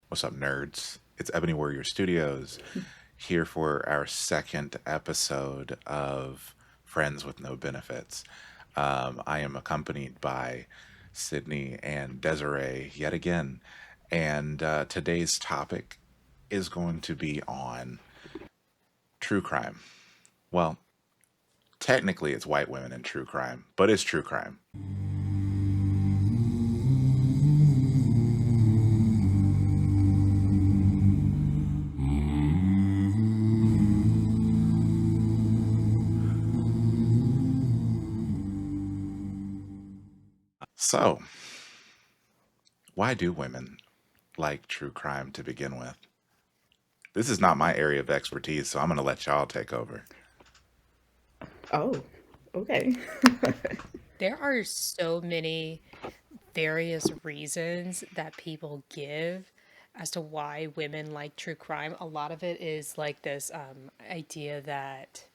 What's up, nerds? It's Ebony Warrior Studios here for our second episode of Friends with No Benefits. I am accompanied by Sydney and Desiree yet again, and today's topic is going to be on true crime. Well, technically, it's white women in true crime, but it's true crime. So, why do women like true crime to begin with? This is not my area of expertise, so I'm going to let y'all take over. Oh, okay. There are so many various reasons that people give as to why women like true crime. A lot of it is like this idea that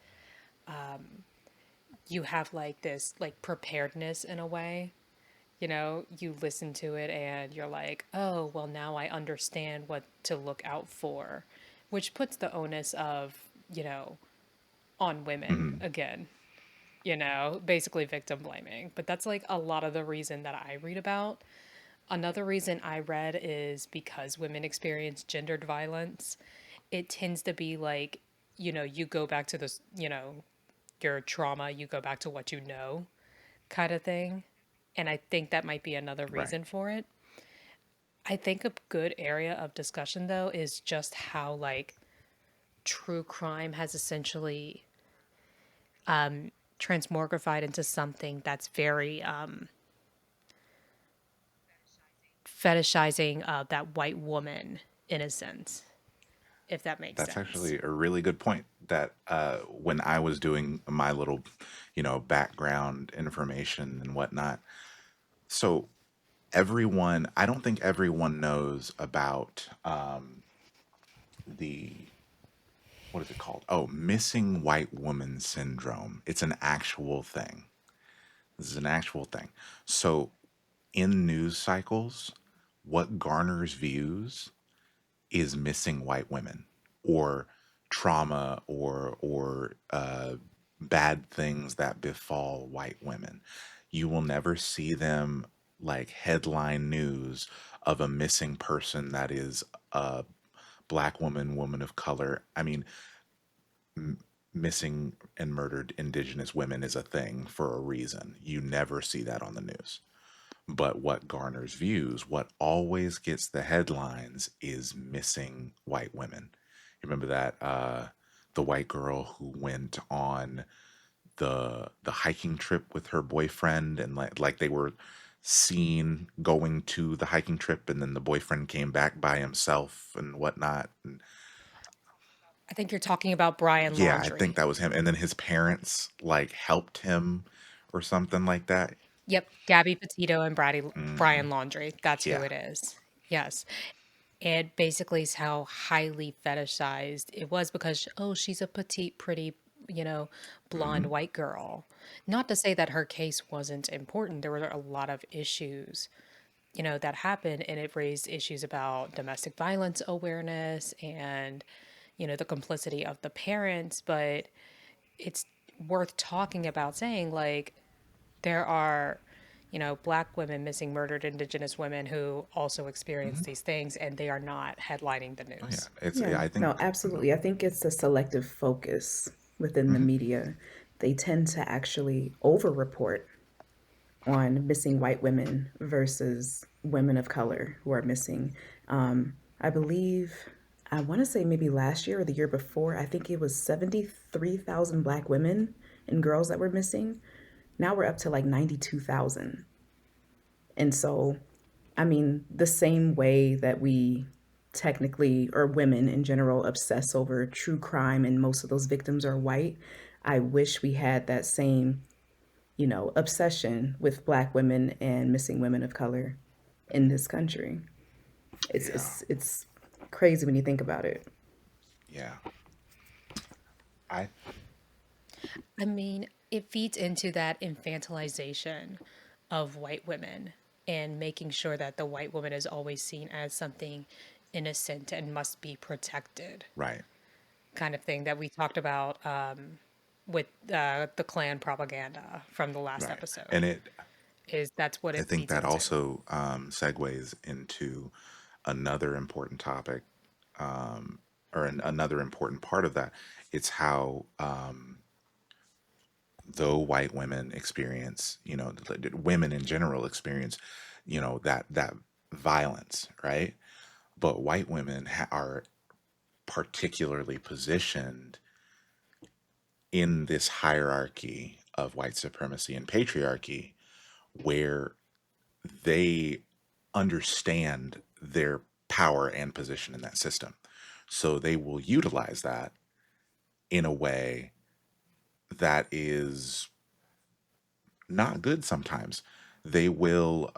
you have like this like preparedness in a way. You know, you listen to it and you're like, oh, well, now I understand what to look out for, which puts the onus of, on women Mhm. again, basically victim blaming. But that's like a lot of the reason that I read about. Another reason I read is because women experience gendered violence. It tends to be like, you go back to this, your trauma, you go back to what you know kind of thing. And I think that might be another Right. reason for it. I think a good area of discussion, though, is just how, like, true crime has essentially transmogrified into something that's very fetishizing that white woman, in a sense, if that makes That's sense. actually a really good point. That when I was doing my little, background information and whatnot, so everyone, I don't think everyone knows about the, what is it called? Oh, missing white woman syndrome. It's an actual thing. This is an actual thing. So in news cycles, what garners views is missing white women or trauma or bad things that befall white women. You will never see them like headline news of a missing person that is a black woman, woman of color. I mean, missing and murdered indigenous women is a thing for a reason. You never see that on the news. But what garners views, what always gets the headlines is missing white women. You remember that the white girl who went on the hiking trip with her boyfriend and like they were seen going to the hiking trip and then the boyfriend came back by himself and whatnot. And I think you're talking about Brian yeah, I think Laundry. that was him. And then his parents like helped him or something like that. Yep, Gabby Petito and Hmm. Brian Laundry. That's who Yeah. it is. Yes. And basically is how highly fetishized it was because, oh, she's a petite, pretty, blonde Hmm. white girl. Not to say that her case wasn't important. There were a lot of issues, that happened, and it raised issues about domestic violence awareness and, the complicity of the parents. But it's worth talking about saying, like, there are, black women missing murdered indigenous women who also experience Hmm. these things, and they are not headlining the Oh yeah, news. it's Yeah, I no, think. absolutely. I think it's a selective focus within the Mhm. media. They tend to actually over-report on missing white women versus women of color who are missing. I believe, I want to say maybe last year or the year before, I think it was 73,000 black women and girls that were missing. Now we're up to like 92,000. And so, I mean, the same way that we technically, or women in general, obsess over true crime and most of those victims are white, I wish we had that same, obsession with black women and missing women of color in this country. It's Yeah, it's it's crazy when you think about it. yeah. I I mean, it feeds into that infantilization of white women and making sure that the white woman is always seen as something innocent and must be protected Right. kind of thing that we talked about with the Klan propaganda from the last Right. episode. And it, Is that's what I it think feeds that into. also segues into another important topic, or another important part of that. It's how, though white women experience, women in general experience, that violence, right? But white women are particularly positioned in this hierarchy of white supremacy and patriarchy where they understand their power and position in that system. So they will utilize that in a way that is not good sometimes. They will,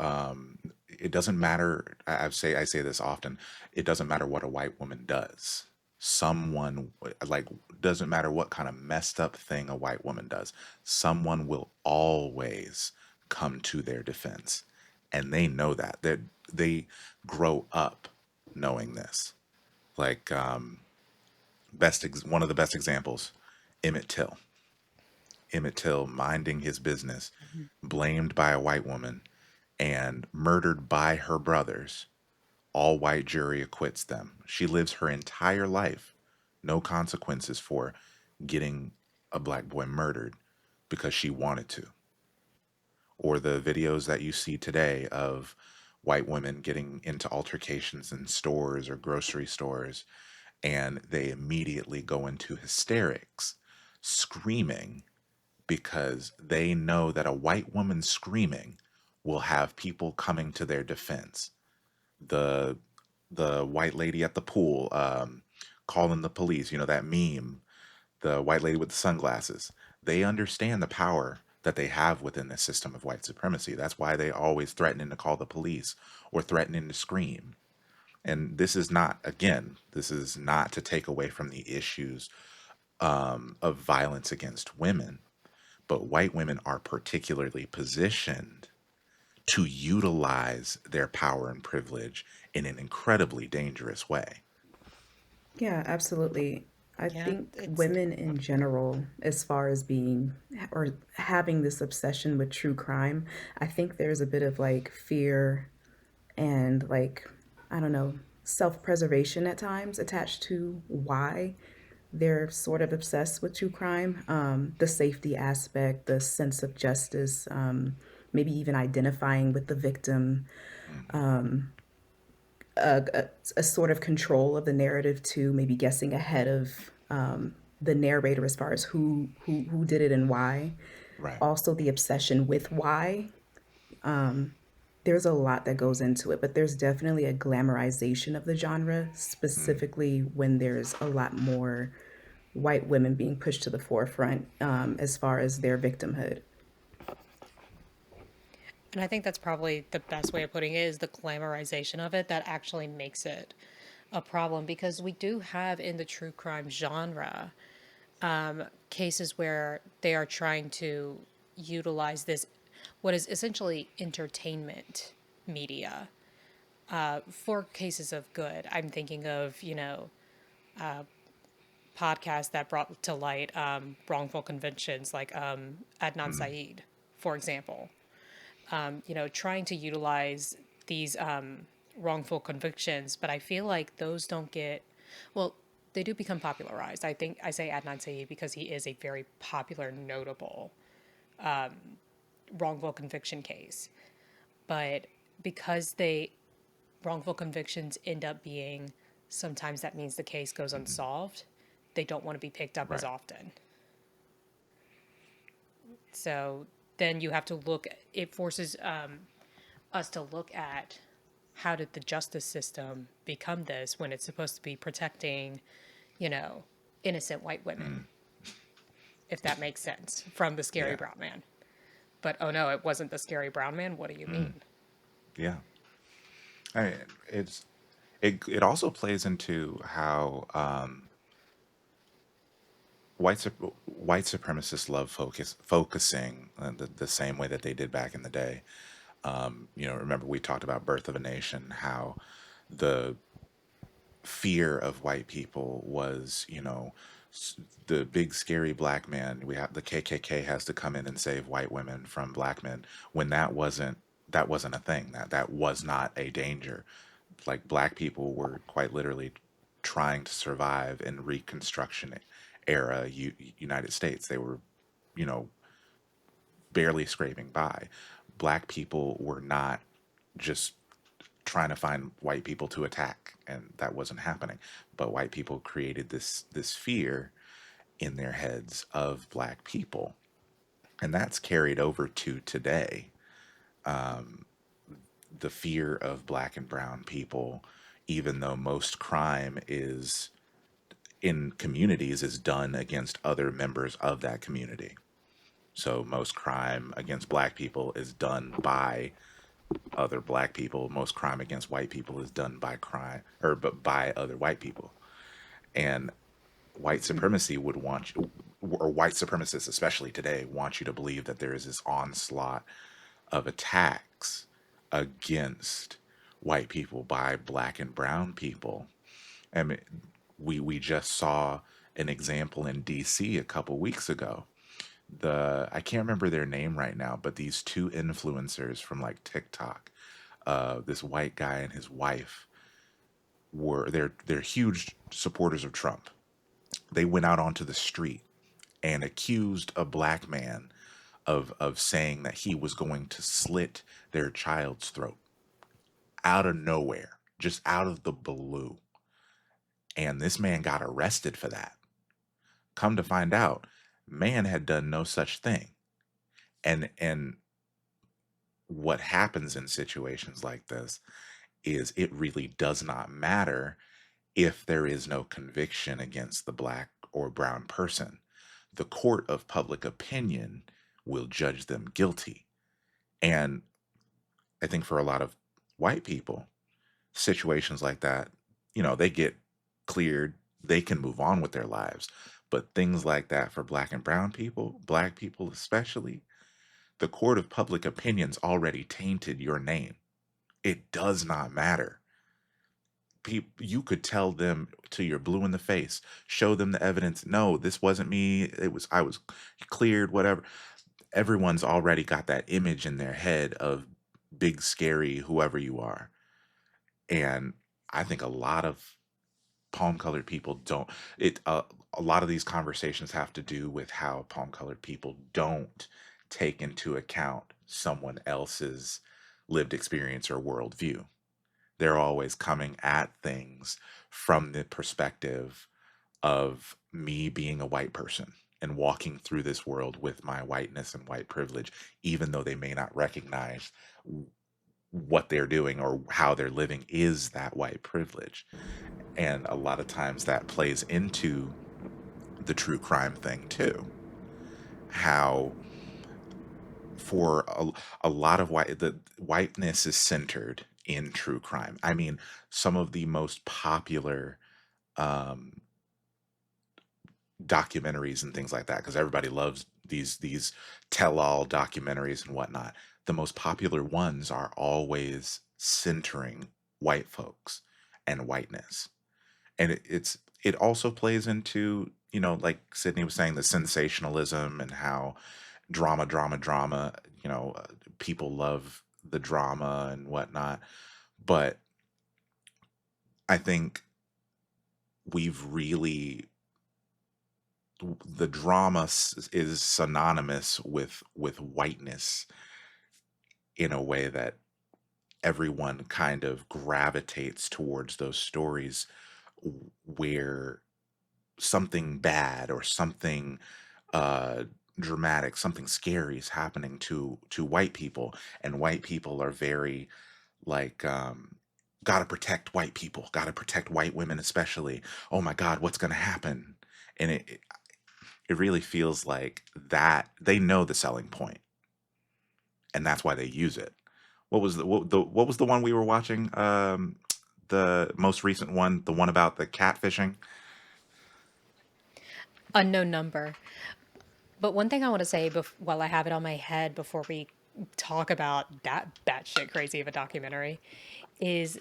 it doesn't matter. I say this often. It doesn't matter what a white woman does. Someone, like, doesn't matter what kind of messed up thing a white woman does. Someone will always come to their defense. And they know that. They grow up knowing this. Like, one of the best examples, Emmett Till. Emmett Till minding his business, Mhm. blamed by a white woman, and murdered by her brothers. All white jury acquits them. She lives her entire life, no consequences for getting a black boy murdered because she wanted to. Or the videos that you see today of white women getting into altercations in stores or grocery stores, and they immediately go into hysterics, screaming because they know that a white woman screaming will have people coming to their defense. The white lady at the pool, calling the police, that meme, the white lady with the sunglasses. They understand the power that they have within the system of white supremacy. That's why they always threatening to call the police or threatening to scream. And this is not, again, this is not to take away from the issues, of violence against women, but white women are particularly positioned to utilize their power and privilege in an incredibly dangerous way. Yeah, absolutely. I Yeah, think it's women in general, as far as being or having this obsession with true crime, I think there's a bit of like fear and like, I don't know, self preservation at times attached to why they're sort of obsessed with true crime. The safety aspect, the sense of justice, maybe even identifying with the victim, Hmm. a sort of control of the narrative too, maybe guessing ahead of the narrator as far as who did it and why. Right. Also, the obsession with why. There's a lot that goes into it, but there's definitely a glamorization of the genre, Mm. specifically when there's a lot more white women being pushed to the forefront as far as their victimhood. and I think that's probably the best way of putting it is the glamorization of it that actually makes it a problem because we do have in the true crime genre cases where they are trying to utilize this what is essentially entertainment media for cases of good. I'm thinking of, podcasts that brought to light wrongful convictions like Adnan Mm. Saeed, for example. Trying to utilize these wrongful convictions, but I feel like those don't get, well, they do become popularized. I think I say Adnan Saeed because he is a very popular, notable wrongful conviction case. But because they wrongful convictions end up being sometimes that means the case goes Hmm. unsolved, they don't want to be picked up as Right. often. So then you have to look, it forces us to look at how did the justice system become this when it's supposed to be protecting, you know, innocent white women, Mm. if that makes sense, from the scary Yeah. brown man. But oh no, it wasn't the scary brown man. What do you Mm. mean? Yeah. I mean, it also plays into how, white supremacists love focusing, the same way that they did back in the day. Remember we talked about Birth of a Nation, how the fear of white people was, the big scary black man. We have the KKK has to come in and save white women from black men when that wasn't a thing. That was not a danger. Like black people were quite literally trying to survive in Reconstruction era United States. They were, you know, barely scraping by. Black people were not just trying to find white people to attack, and that wasn't happening. But white people created this fear in their heads of black people, and that's carried over to today. The fear of black and brown people, even though most crime is in communities is done against other members of that community. So most crime against black people is done by other black people. Most crime against white people is done by crime or but by other white people. And white supremacy would want you, or white supremacists especially today want you to believe that there is this onslaught of attacks against white people by black and brown people. I mean, we just saw an example in DC a couple weeks ago. I can't remember their name right now, but these two influencers from like TikTok, this white guy and his wife they're huge supporters of Trump. They went out onto the street and accused a black man of saying that he was going to slit their child's throat out of nowhere, just out of the blue. And this man got arrested for that. Come to find out, man had done no such thing. And what happens in situations like this is it really does not matter if there is no conviction against the black or brown person. The court of public opinion will judge them guilty. And I think for a lot of white people, situations like that, they get cleared, they can move on with their lives. But things like that for black and brown people, black people especially, the court of public opinion's already tainted your name. It does not matter. You could tell them till you're blue in the face, show them the evidence. No, this wasn't me. I was cleared, whatever. Everyone's already got that image in their head of big, scary, whoever you are. And I think a lot of palm colored people don't it a lot of these conversations have to do with how palm colored people don't take into account someone else's lived experience or worldview. They're always coming at things from the perspective of me being a white person and walking through this world with my whiteness and white privilege, even though they may not recognize what they're doing or how they're living is that white privilege. And a lot of times that plays into the true crime thing too. How for a lot of the whiteness is centered in true crime. I mean, some of the most popular um, documentaries and things like that, because everybody loves these tell-all documentaries and whatnot. The most popular ones are always centering white folks and whiteness, and it also plays into, like Sydney was saying, the sensationalism and how drama, people love the drama and whatnot. But I think we've really the drama is synonymous with whiteness in a way that everyone kind of gravitates towards those stories where something bad or something uh dramatic, something scary is happening to white people, and white people are very like gotta protect white people, gotta protect white women especially. Oh my god, what's gonna happen? And it really feels like that they know the selling point, and that's why they use it. What was the one we were watching? The most recent one, the one about the catfishing. Unknown number. But one thing I want to say while I have it on my head before we talk about that batshit crazy of a documentary is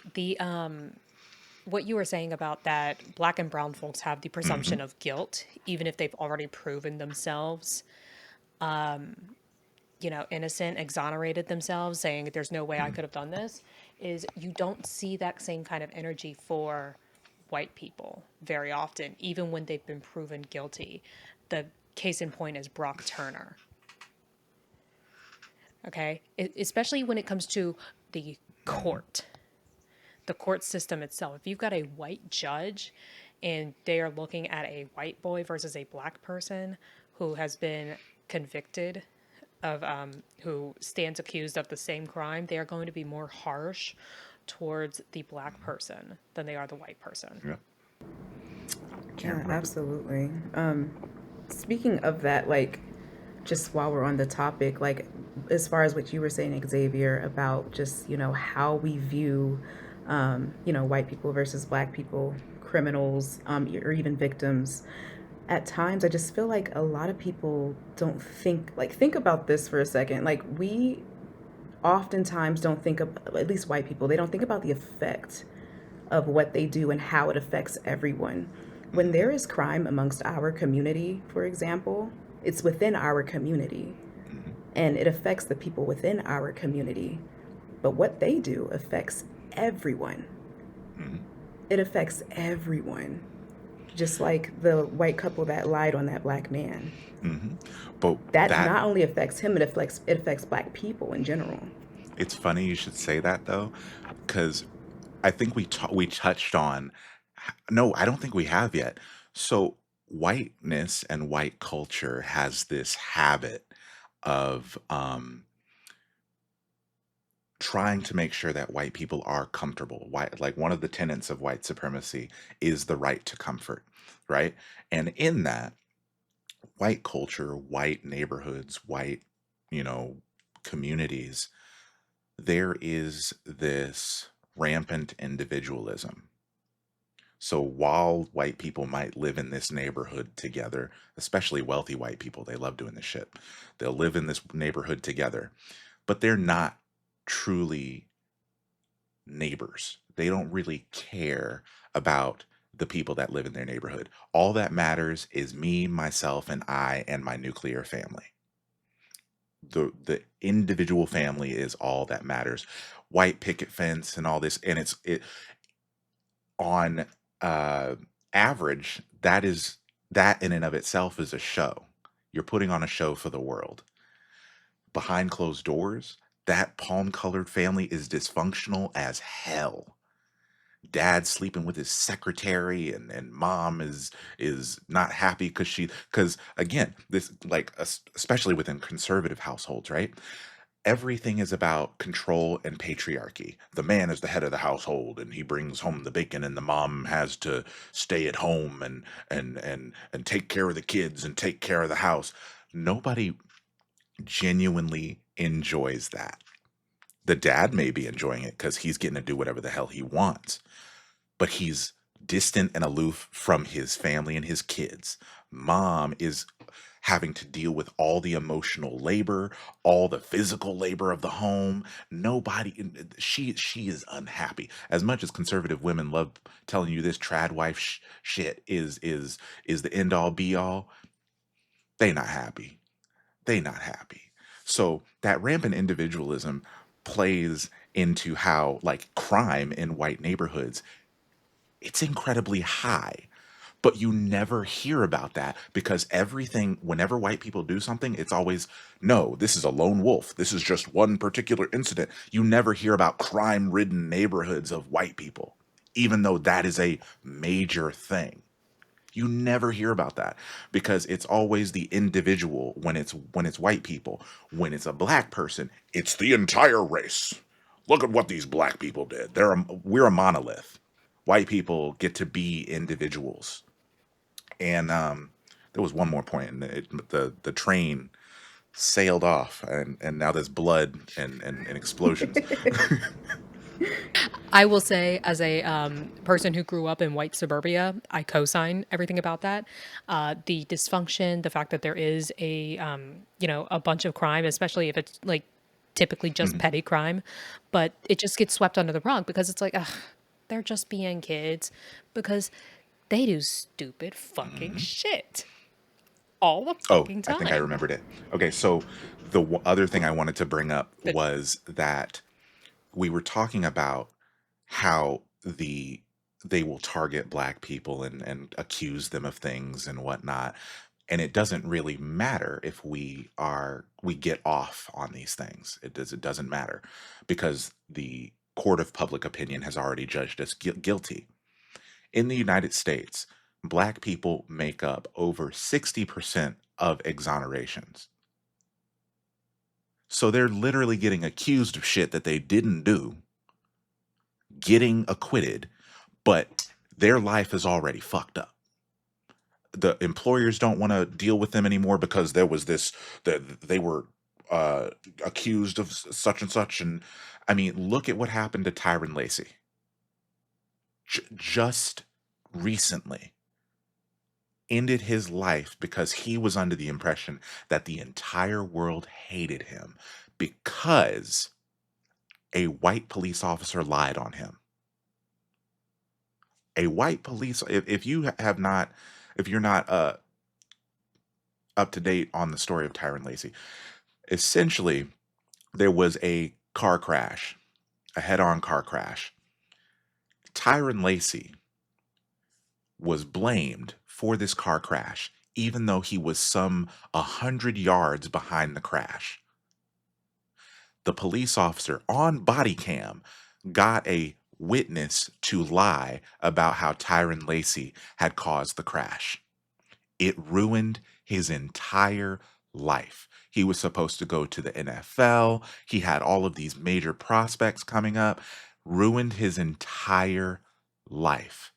what you were saying about that black and brown folks have the Mm-hmm. presumption of guilt, even if they've already proven themselves, innocent, exonerated themselves, saying there's no way I could have done this, is you don't see that same kind of energy for white people very often, even when they've been proven guilty. The case in point is Brock Turner. Okay. Especially when it comes to the Mm-hmm. court, the court system itself. If you've got a white judge and they are looking at a white boy versus a black person who has been convicted of, who stands accused of the same crime, they are going to be more harsh towards the black person than they are the white person. Yeah. I can't Yeah, remember. absolutely. Speaking of that, like, just while we're on the topic, like, as far as what you were saying, Xavier, about just, how we view, white people versus black people, criminals, or even victims. At times, I just feel like a lot of people don't think about this for a second. Like, we oftentimes don't think of, at least white people, they don't think about the effect of what they do and how it affects everyone. When Mm-hmm. there is crime amongst our community, for example, it's within our community Mm-hmm. and it affects the people within our community. But what they do affects everyone. Mm-hmm. It affects everyone. Just like the white couple that lied on that black man. Mm-hmm. But That that not only affects him, it affects black people in general. it's funny you should say that though, because I think we touched on. No, I don't think we have yet. So whiteness and white culture has this habit of trying to make sure that white people are comfortable. White, like one of the tenets of white supremacy is the right to comfort, right? And in that, white culture, white neighborhoods, white, you know, communities, there is this rampant individualism. So while white people might live in this neighborhood together, especially wealthy white people, they love doing this shit. They'll live in this neighborhood together, but they're not truly neighbors. They don't really care about the people that live in their neighborhood. All that matters is me, myself, and I and my nuclear family. The individual family is all that matters. White picket fence and all this, and it on uh average, that in and of itself is a show. You're putting on a show for the world. Behind closed doors, that palm colored family is dysfunctional as hell. Dad sleeping with his secretary, and mom is not happy because again, this like especially within conservative households, right? Everything is about control and patriarchy. The man is the head of the household and he brings home the bacon, and the mom has to stay at home and take care of the kids and take care of the house. Nobody genuinely enjoys that. The dad may be enjoying it because he's getting to do whatever the hell he wants, but he's distant and aloof from his family and his kids. Mom is having to deal with all the emotional labor, all the physical labor of the home. Nobody she is unhappy. As much as conservative women love telling you this trad wife shit is the end all be all, they not happy. They not happy. So that rampant individualism plays into how like crime in white neighborhoods, it's incredibly high, but you never hear about that because everything, whenever white people do something, it's always, no, this is a lone wolf, this is just one particular incident. You never hear about crime ridden neighborhoods of white people, even though that is a major thing. You never hear about that because it's always the individual. When it's white people. When it's a black person, it's the entire race. Look at what these black people did. We're a monolith. White people get to be individuals. And there was one more point, and the train sailed off, and now there's blood and explosions. I will say, as a person who grew up in white suburbia, I co-sign everything about that. The dysfunction, the fact that there is a bunch of crime, especially if it's like typically just Mhm. petty crime, but it just gets swept under the rug because it's like, ugh, They're just being kids because they do stupid fucking Mhm. shit all the Oh, fucking I think I time. remembered it. Okay, so the other thing I wanted to bring up But was that we were talking about how they will target black people and accuse them of things and whatnot, and it doesn't really matter if we get off on these things. It doesn't matter because the court of public opinion has already judged us guilty. In the United States, black people make up over 60% of exonerations. So they're literally getting accused of shit that they didn't do, getting acquitted, but their life is already fucked up. The employers don't want to deal with them anymore because there was this that they were uh accused of such and such. And I mean, look at what happened to Tyron Lacey just recently. Ended his life because he was under the impression that the entire world hated him because a white police officer lied on him. A white police, if you have not, if you're not up to date on the story of Tyron Lacey, essentially there was a car crash, a head-on car crash. Tyron Lacey was blamed for this car crash, even though he was some 100 yards behind the crash. The police officer on body cam got a witness to lie about how Tyron Lacey had caused the crash. It ruined his entire life. He was supposed to go to the NFL. He had all of these major prospects coming up, ruined his entire life.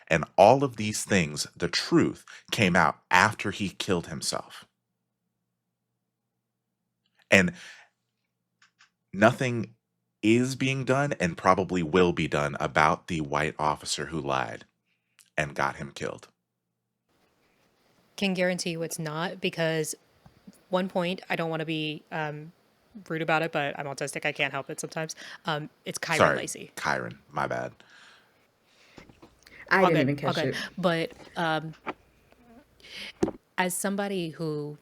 And all of these things, the truth came out after he killed himself. And nothing is being done and probably will be done about the white officer who lied and got him killed. can guarantee you it's not because one point, I don't want to be rude about it, but I'm autistic. I can't help it sometimes. It's Kyron Sorry, Lacey. Kyron, my bad. I All didn't good, even all catch good. it. But as somebody who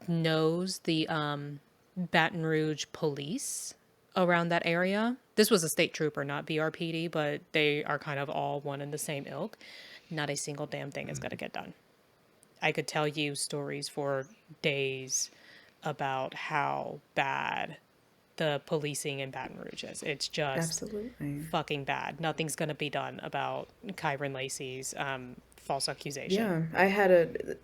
knows the Baton Rouge police around that area, this was a state trooper, not BRPD, but they are kind of all one in the same ilk. Not a single damn thing is going to Mhm. get done. I could tell you stories for days about how bad the policing in Baton Rouge is. It's just Absolutely. fucking bad. Nothing's going to be done about Kyron Lacey's false accusation. Yeah, I had a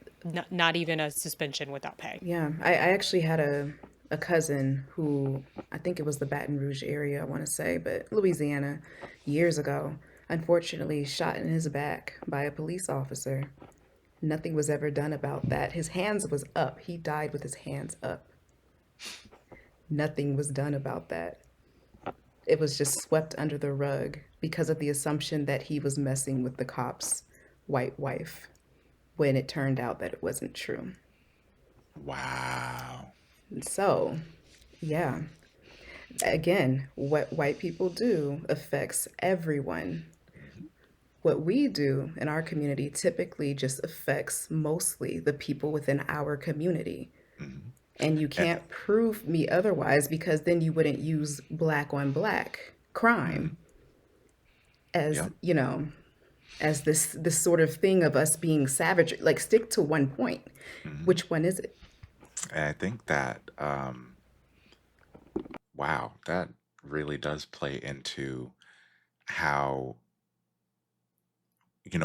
Not even a suspension without pay. yeah, I actually had a cousin who I think it was the Baton Rouge area, I want to say, but Louisiana, years ago, unfortunately shot in his back by a police officer. Nothing was ever done about that. His hands was up. He died with his hands up. Nothing was done about that. It was just swept under the rug because of the assumption that he was messing with the cop's white wife when it turned out that it wasn't true. Wow. And so, yeah, again, what white people do affects everyone. Mhm. What we do in our community typically just affects mostly the people within our community. Mhm. And you And, can't prove me otherwise because then you wouldn't use black on black crime mhm. as, Yep. as this sort of thing of us being savage. Like, stick to one point. Mhm. Which one is it? And I think that, wow, that really does play into how,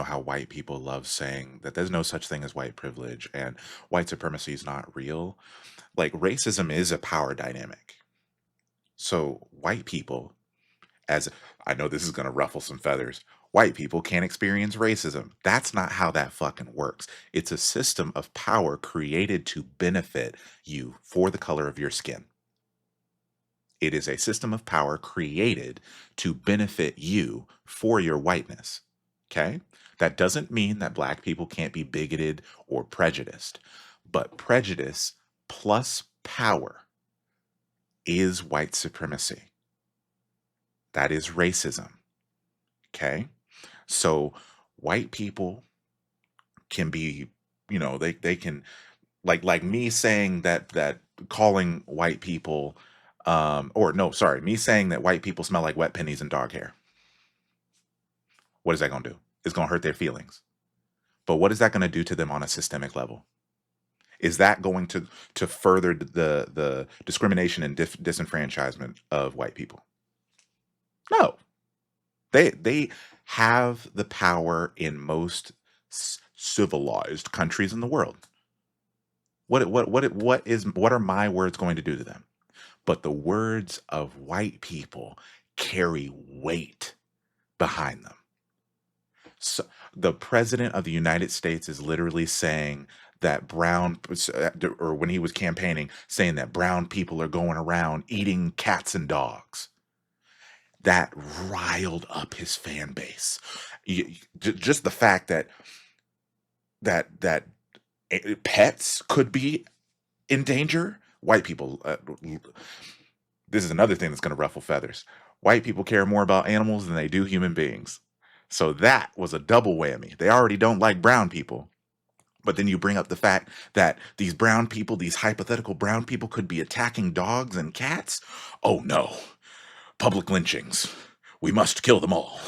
how white people love saying that there's no such thing as white privilege and white supremacy is not real. Like, racism is a power dynamic. So, white people, as I know this is going to ruffle some feathers, white people can't experience racism. That's not how that fucking works. It's a system of power created to benefit you for the color of your skin. It is a system of power created to benefit you for your whiteness. Okay? That doesn't mean that black people can't be bigoted or prejudiced, but prejudice plus power is white supremacy. That is racism. Okay. So white people can be, they can, like me saying that calling white people, or no, sorry, me saying that white people smell like wet pennies and dog hair. What is that going to do? It's going to hurt their feelings. But what is that going to do to them on a systemic level? Is that going to further the discrimination and disenfranchisement of white people? No. They have the power in most civilized countries in the world. What are my words going to do to them? But the words of white people carry weight behind them. So the president of the United States is literally saying that or when he was campaigning, saying that brown people are going around eating cats and dogs. That riled up his fan base. Just the fact that pets could be in danger. White people. This is another thing that's going to ruffle feathers. White people care more about animals than they do human beings. So that was a double whammy. They already don't like brown people. But then you bring up the fact that these brown people, these hypothetical brown people, could be attacking dogs and cats. Oh no. Public lynchings. We must kill them all.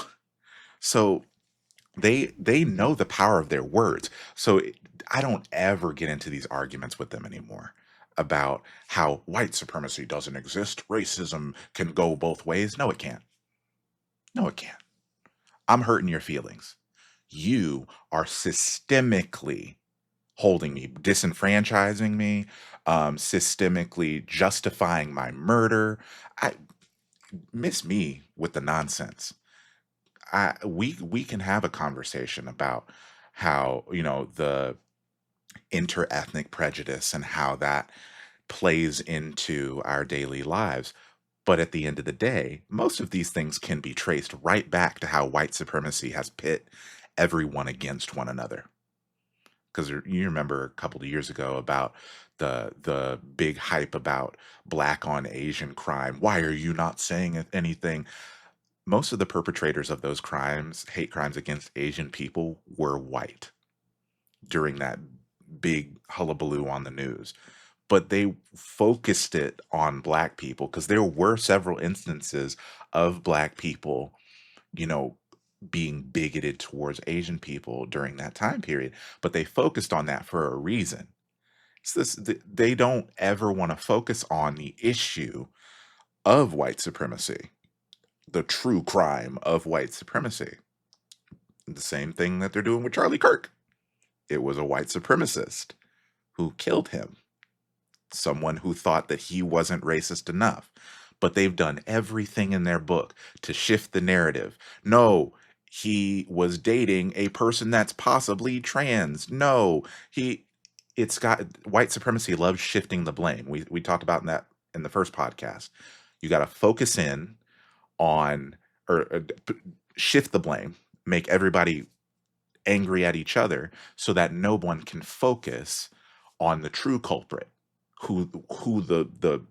So they know the power of their words. So I don't ever get into these arguments with them anymore about how white supremacy doesn't exist. Racism can go both ways. No, it can't. No, it can't. I'm hurting your feelings. You are systemically holding me, disenfranchising me, systemically justifying my murder. I miss me with the nonsense. We can have a conversation about how the interethnic prejudice and how that plays into our daily lives. But at the end of the day, most of these things can be traced right back to how white supremacy has pit everyone against one another. Because you remember a couple of years ago about the big hype about black on Asian crime. Why are you not saying anything? Most of the perpetrators of those crimes, hate crimes against Asian people, were white during that big hullabaloo on the news. But they focused it on black people because there were several instances of black people, you know, being bigoted towards Asian people during that time period. But they focused on that for a reason. They don't ever want to focus on the issue of white supremacy, the true crime of white supremacy. The same thing that they're doing with Charlie Kirk. It was a white supremacist who killed him, someone who thought that he wasn't racist enough. But they've done everything in their book to shift the narrative. No, he was dating a person that's possibly trans. No, it's got white supremacy loves shifting the blame. We talked about that in the first podcast. You got to focus in on or shift the blame, make everybody angry at each other so that no one can focus on the true culprit, who the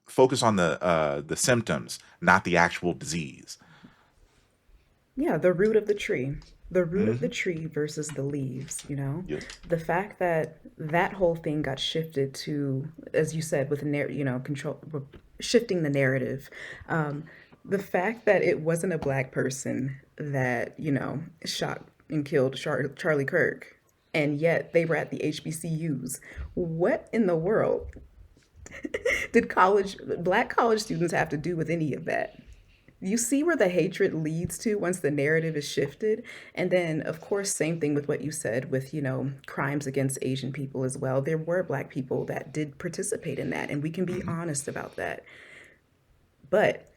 focus on the symptoms, not the actual disease. Yeah, the root of the tree. The root of the Hmm. tree versus the leaves, you know? Yep. The fact that that whole thing got shifted to, as you said, with control, shifting the narrative. Um, the fact that it wasn't a black person that, shot and killed Charlie Kirk, and yet they were at the HBCUs. What in the world did black college students have to do with any of that? You see where the hatred leads to once the narrative is shifted. And then, of course, same thing with what you said with, crimes against Asian people as well. There were black people that did participate in that, and we can be Hmm. honest about that. But,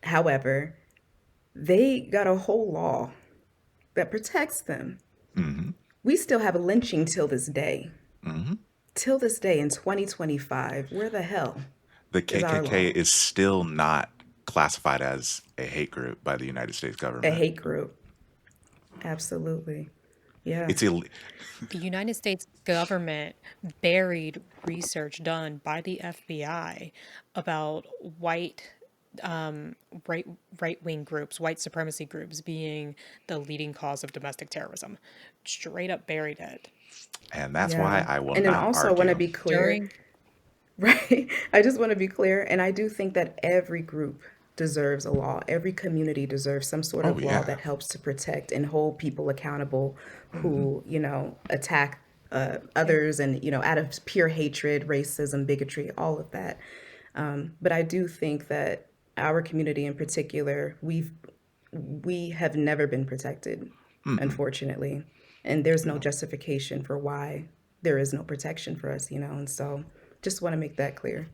however, they got a whole law that protects them. Hmm. We still have a lynching till this day. Hmm. Till this day in 2025. Where the hell The is our KKK law? is still not classified as a hate group by the United States A government. hate group. Absolutely. Yeah. It's Ill- The United States government buried research done by the FBI about white right right wing groups, white supremacy groups being the leading cause of domestic terrorism. Straight up buried it. And that's why Yeah. I will And then not also I want to argue. be clear, During right? I just want to be clear. And I do think that every group deserves a law. Every community deserves some sort Oh of law yeah. that helps to protect and hold people accountable Hmm. who, attack yeah, others and, out of pure hatred, racism, bigotry, all of that. But I do think that our community in particular, we have never been protected, Hmm. unfortunately. And there's no No. justification for why there is no protection for us, And so just want to make that clear.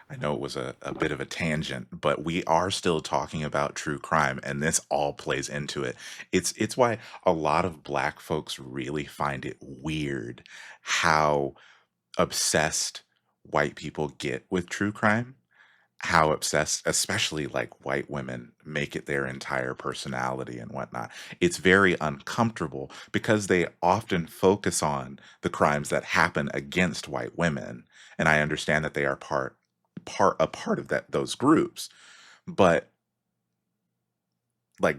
I know it was a bit of a tangent, but we are still talking about true crime, and this all plays into it. It's why a lot of black folks really find it weird how obsessed white people get with true crime, how obsessed, especially like white women, make it their entire personality and whatnot. It's very uncomfortable because they often focus on the crimes that happen against white women. And I understand that they are part of those groups. But like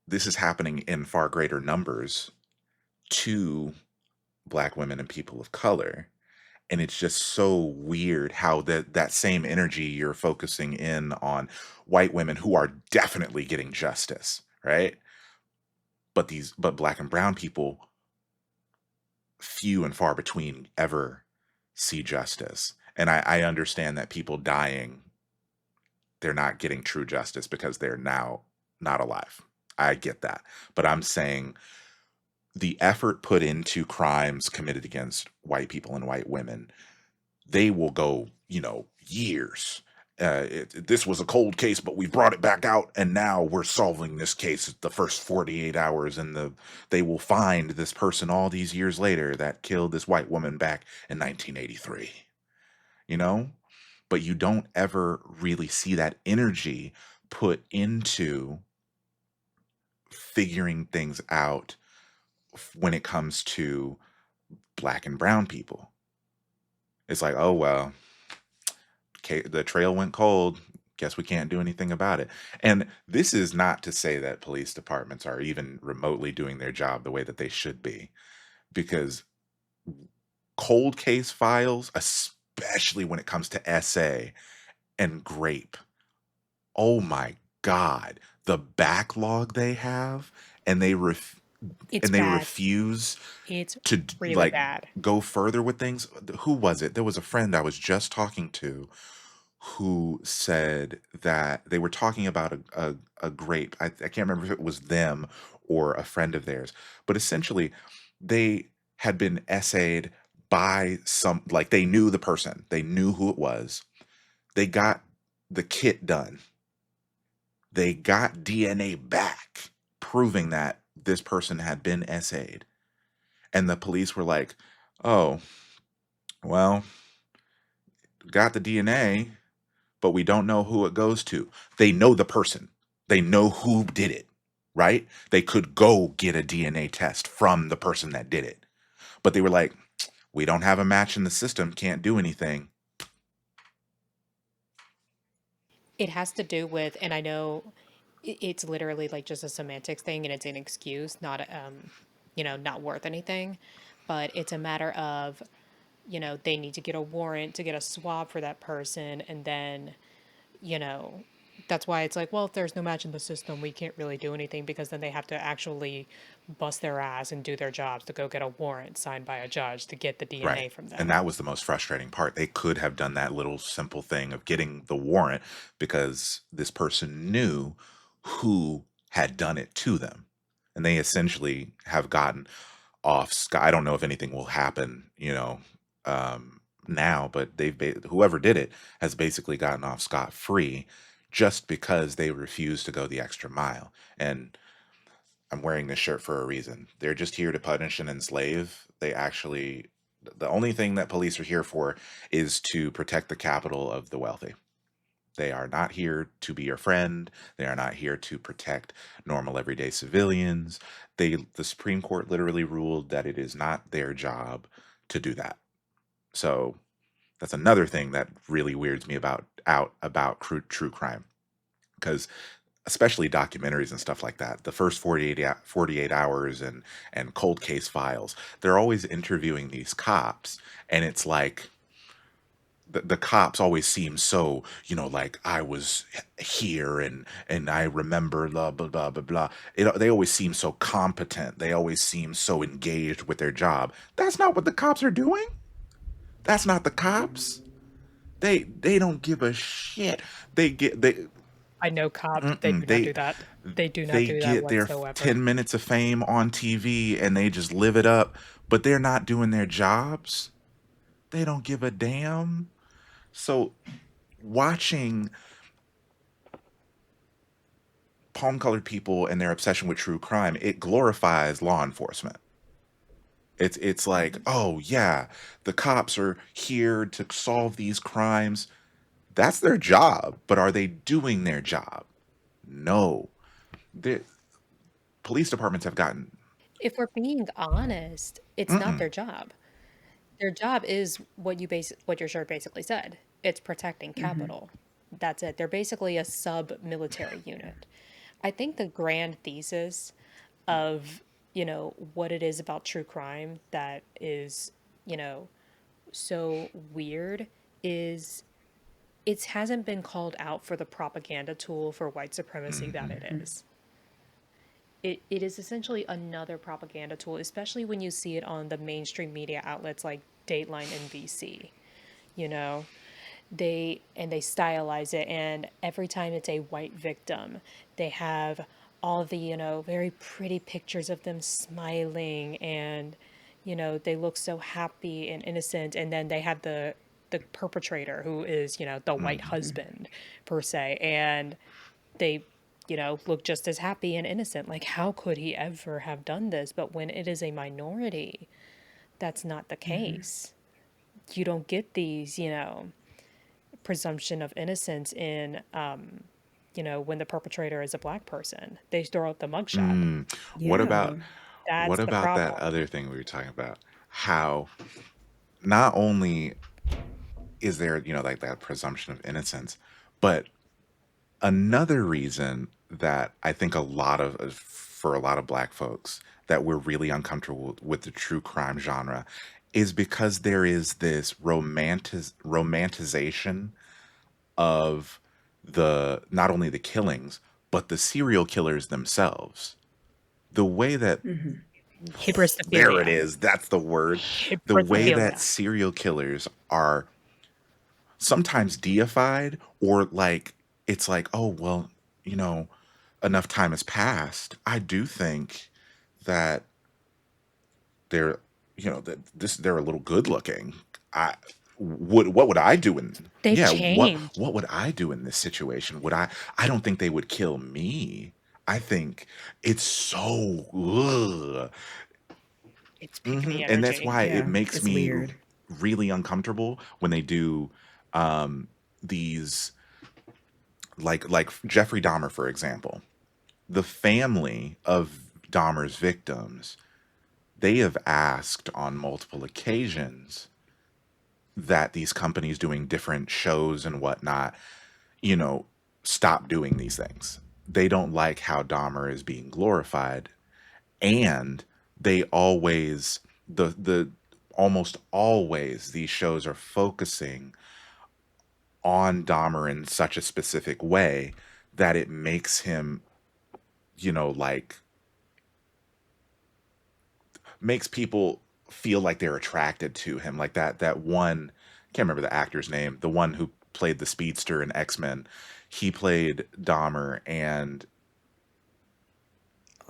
this is happening in far greater numbers to black women and people of color. And it's just so weird how that same energy you're focusing in on white women who are definitely getting justice, right? But black and brown people, few and far between ever see justice. And I understand that people dying, they're not getting true justice because they're now not alive. I get that. But I'm saying the effort put into crimes committed against white people and white women, they will go, years. This was a cold case, but we brought it back out, and now we're solving this case the first 48 hours, and they will find this person all these years later that killed this white woman back in 1983. You know, but you don't ever really see that energy put into figuring things out when it comes to black and brown people. It's like, oh well, the trail went cold. Guess we can't do anything about it. And this is not to say that police departments are even remotely doing their job the way that they should be, because cold case files, especially when it comes to SA and grape, oh my God, the backlog they have, and it's and they bad. refuse It's to really like bad. go further with things. Who was it? There was a friend I was just talking to who said that they were talking about a grape. I can't remember if it was them or a friend of theirs, but essentially they had been essayed by some, like they knew the person, they knew who it was. They got the kit done. They got DNA back proving that this person had been essayed. And the police were like, oh, well, got the DNA, but we don't know who it goes to. They know the person, they know who did it, right? They could go get a DNA test from the person that did it. But they were like, we don't have a match in the system, can't do anything. It has to do with, and I know it's literally like just a semantics thing and it's an excuse, not not worth anything, but it's a matter of, they need to get a warrant to get a swab for that person, and then, you know, that's why it's like, well, if there's no match in the system, we can't really do anything, because then they have to actually bust their ass and do their jobs to go get a warrant signed by a judge to get the Right. DNA from And them. that was the most frustrating part. They could have done that little simple thing of getting the warrant because this person knew who had done it to them. And they essentially have gotten off scot. I don't know if anything will happen, now, but whoever did it has basically gotten off scot free just because they refused to go the extra mile. And I'm wearing this shirt for a reason. They're just here to punish and enslave. The only thing that police are here for is to protect the capital of the wealthy. They are not here to be your friend. They are not here to protect normal everyday civilians. The Supreme Court literally ruled that it is not their job to do that. So that's another thing that really weirds me about out about true crime, because especially documentaries and stuff like that, the first 48 hours and cold case files, they're always interviewing these cops, and it's like the cops always seem so, like, I was here and I remember blah blah blah blah blah. They always seem so competent, they always seem so engaged with their job. That's not what the cops are doing. That's not the cops. They don't give a shit. They I know cops, they mm-mm, do not do that. They do not they do that get their whatsoever. 10 minutes of fame on TV and they just live it up, but they're not doing their jobs. They don't give a damn. So watching palm colored people and their obsession with true crime, it glorifies law enforcement. It's like, oh yeah, the cops are here to solve these crimes. That's their job, but are they doing their job? No. The police departments have gotten If we're being honest, it's not mm-mm, their job. Their job is what your shirt basically said. It's protecting capital. That's it. They're basically a sub-military unit. I think the grand thesis of, what it is about true crime that is, you know, so weird is it hasn't been called out for the propaganda tool for white supremacy that mm-hmm, it is. It is essentially another propaganda tool, especially when you see it on the mainstream media outlets like Dateline and NBC. You know, they stylize it, and every time it's a white victim, they have all the, very pretty pictures of them smiling, and they look so happy and innocent, and then they have the perpetrator who is, the white mm-hmm. husband per se, and they look just as happy and innocent. Like, how could he ever have done this? But when it is a minority, that's not the case. You don't get these, presumption of innocence in, when the perpetrator is a black person. They throw out the mugshot. What Yeah. about what That's the about that problem. other thing we were talking about? How not only is there, like that presumption of innocence, but another reason that I think for a lot of black folks, that we're really uncomfortable with the true crime genre is because there is this romanticization of the not only the killings, but the serial killers themselves. The way that there it Hybristophilia. is, that's the word. The way that Hybristophilia. serial killers are sometimes deified, or like it's like, oh well, you know enough time has passed. I do think that they're that they're a little good looking. I what would I do in They've yeah changed. what would I do in this situation? I don't think they would kill me. I think it's so It's pick me and that's energy. why it Yeah. makes It's me weird. really uncomfortable when they do these, like Jeffrey Dahmer, for example. The family of Dahmer's victims, they have asked on multiple occasions that these companies doing different shows and whatnot, you know, stop doing these things. They don't like how Dahmer is being glorified, and they always the almost always these shows are focusing on Dahmer in such a specific way that it makes him, like, makes people feel like they're attracted to him. Like that one, I can't remember the actor's name, the one who played the speedster in X-Men. He played Dahmer, and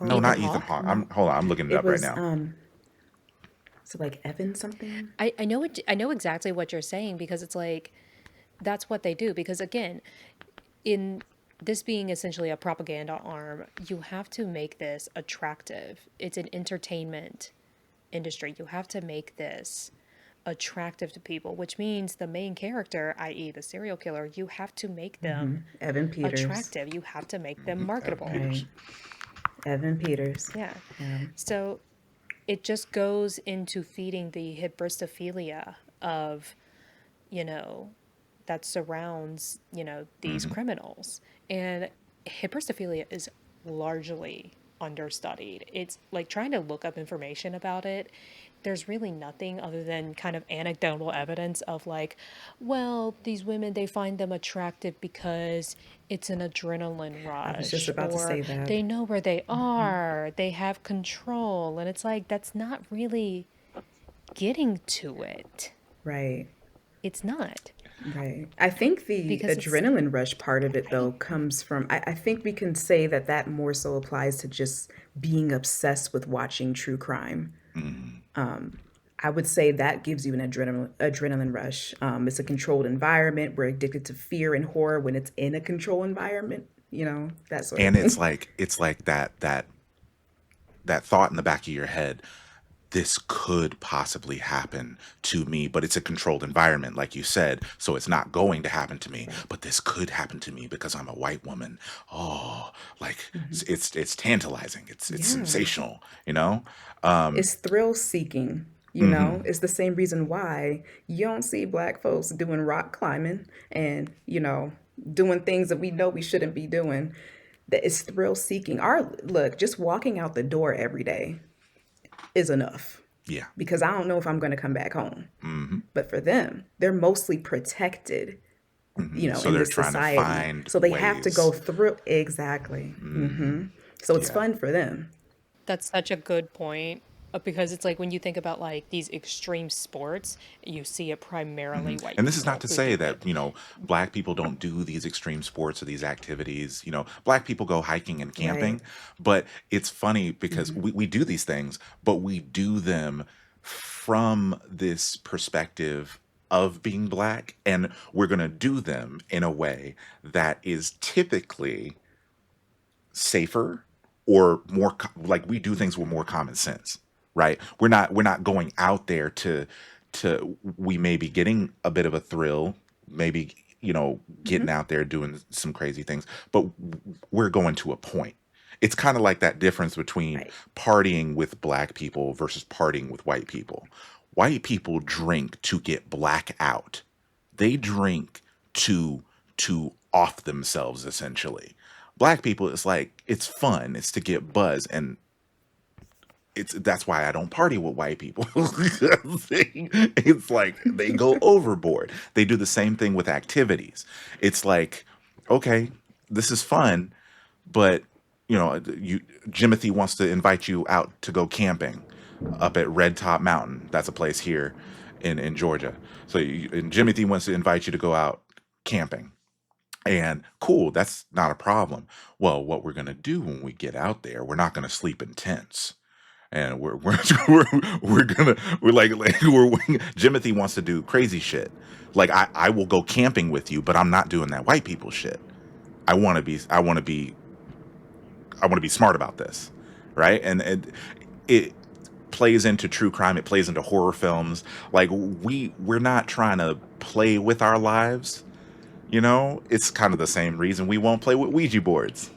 no, Oh, Ethan not Ethan Hawke? Hawke. no. Hold on, I'm looking it It up right was now. so like Evan something. I know exactly what you're saying, because it's like that's what they do. Because again, in this being essentially a propaganda arm, you have to make this attractive. It's an entertainment industry. You have to make this attractive to people, which means the main character, i.e., the serial killer, you have to make them Evan Peters. attractive. You have to make them Evan marketable. Right. Peters. Evan Peters. Yeah. Yeah. So it just goes into feeding the hybristophilia of, you know, that surrounds, these Hmm. criminals. And hybristophilia is largely understudied. It's like trying to look up information about it. There's really nothing other than kind of anecdotal evidence of like, well, these women, they find them attractive because it's an adrenaline I was just rush, about to or say that. they know where they are, they have control. And it's like, that's not really getting to it. Right. It's not. Right. I think the Because it's adrenaline rush part of it, right. though, comes from, I think we can say that that more so applies to just being obsessed with watching true crime. Hmm. I would say that gives you an adrenaline rush. It's a controlled environment. We're addicted to fear and horror when it's in a controlled environment, that sort of And thing. it's like that thought in the back of your head, this could possibly happen to me, but it's a controlled environment, like you said, so it's not going to happen to me, Right. but this could happen to me because I'm a white woman. Oh, like Hmm. it's tantalizing, it's Yeah. sensational, you know. um It's thrill seeking. mhm. It's the same reason why you don't see black folks doing rock climbing and, doing things that we know we shouldn't be doing. That is thrill seeking. Our look, just walking out the door every day is enough Yeah. because I don't know if I'm going to come back home. Hmm. But for them, they're mostly protected, Hmm. So in they're this trying to society. find So they have to go ways. through exactly. Hmm. So it's Yeah. fun for them. That's such a good point, because it's like when you think about like these extreme sports, you see it Hmm. primarily white And this is not people to who say do that, it. black people don't do these extreme sports or these activities. Black people go hiking and Right. camping, but it's funny because Hmm. we do these things, but we do them from this perspective of being black, and we're going to do them in a way that is typically safer or more like we do things with more common sense, right? We're not going out there to we may be getting a bit of a thrill, maybe, getting Hmm. out there doing some crazy things, but we're going to a point. It's kind of like that difference between Right. partying with black people versus partying with white people. White people drink to get black out. They drink to off themselves, essentially. Black people, it's like it's fun, it's to get buzz, and that's why I don't party with white people. It's like they go overboard. They do the same thing with activities. It's like, okay, this is fun, but you Jimothy wants to invite you out to go camping up at Red Top Mountain. That's a place here in Georgia. So and Jimothy wants to invite you to go out camping. And cool, that's not a problem. Well, what we're gonna do when we get out there, we're not gonna sleep in tents, and we're like Jimothy wants to do crazy shit. Like I will go camping with you, but I'm not doing that white people shit. I want to be smart about this, right? And it plays into true crime. It plays into horror films. Like we're not trying to play with our lives. It's kind of the same reason we won't play with Ouija boards.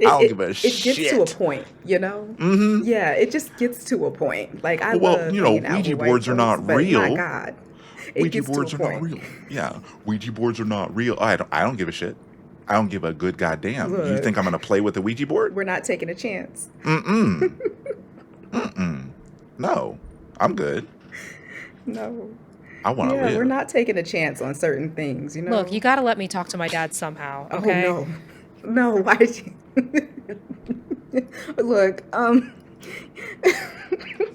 I It, don't give it a it gets to a shit. point. Hmm. Yeah, it just gets to a point. Like I Well, love hanging out Ouija with white boards are folks, not but my real. God, it Ouija gets to a boards are not point. real. Yeah, Ouija boards are not real. I don't give a shit. I don't give a good goddamn. You think Look, I'm gonna play with the Ouija board? we're not taking a chance. Mm-mm. Mm-mm. No, I'm good. No. I want to Yeah, we're live. not taking a chance on certain things. Look, you got to let me talk to my dad somehow, Oh okay? no. No, why did you Look,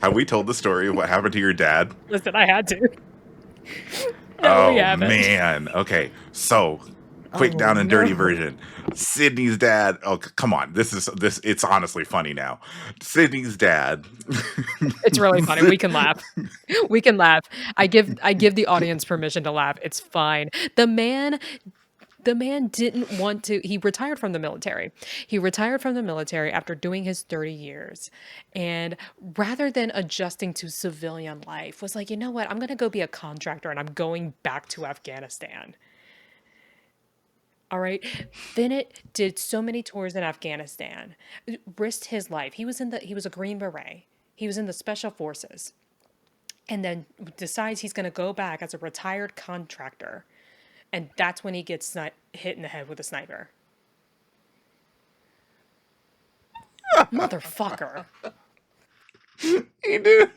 Have we told the story of what happened to your dad? Listen, I had to. No, we Oh haven't. man. Okay. So, quick oh down and dirty no. version. Sydney's dad. Oh, come on. This. It's honestly funny now. Sydney's dad. It's really funny. We can laugh. We can laugh. I give the audience permission to laugh. It's fine. The man didn't want to. He retired from the military. He retired from the military after doing his 30 years. And rather than adjusting to civilian life, was like, you know what? I'm going to go be a contractor and I'm going back to Afghanistan. All right. Bennett did so many tours in Afghanistan, risked his life. He was a Green Beret. He was in the special forces, and then decides he's going to go back as a retired contractor And that's when he gets hit in the head with a sniper. Motherfucker. He did.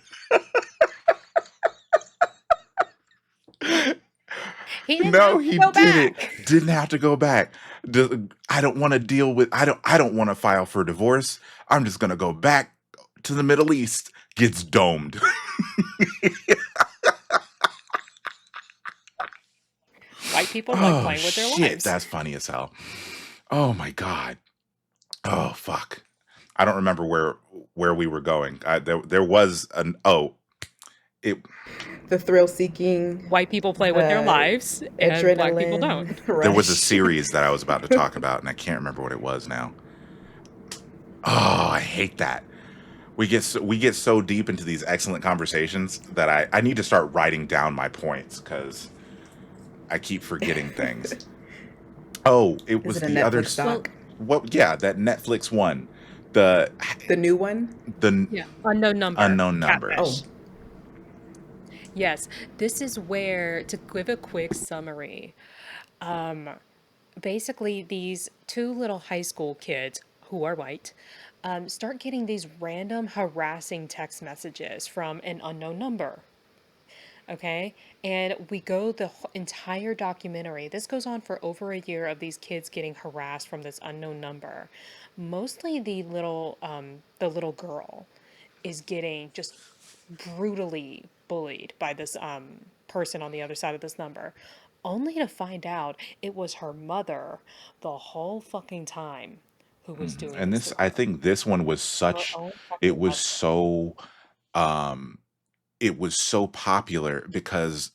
He didn't No, have to he go did it. back. Didn't have to go back. I don't want to deal with. I don't want to file for divorce. I'm just gonna go back to the Middle East. Gets domed. White people like Oh playing with their shit, lives. that's funny as hell. Oh my god. Oh fuck. I don't remember where we were going. There was an it The thrill seeking, White people play with their the lives, and black people don't. adrenaline there was a rush. series that I was about to talk about, and I can't remember what it was now. Oh, I hate that. We get so deep into these excellent conversations that I need to start writing down my points because I keep forgetting things. Oh, it Is was it a the other. Netflix Well, doc? What? Yeah, that Netflix one, the The new one? the yeah, unknown number, unknown number. Oh, catfish. Yes, this is where, to give a quick summary, basically these two little high school kids who are white start getting these random harassing text messages from an unknown number. Okay. And we go the entire documentary. This goes on for over a year of these kids getting harassed from this unknown number. Mostly the little girl is getting just brutally bullied by this person on the other side of this number, only to find out it was her mother the whole fucking time who was doing And this this, to I her. think, this one was Her such. own It fucking was husband. so. Um, it was so popular because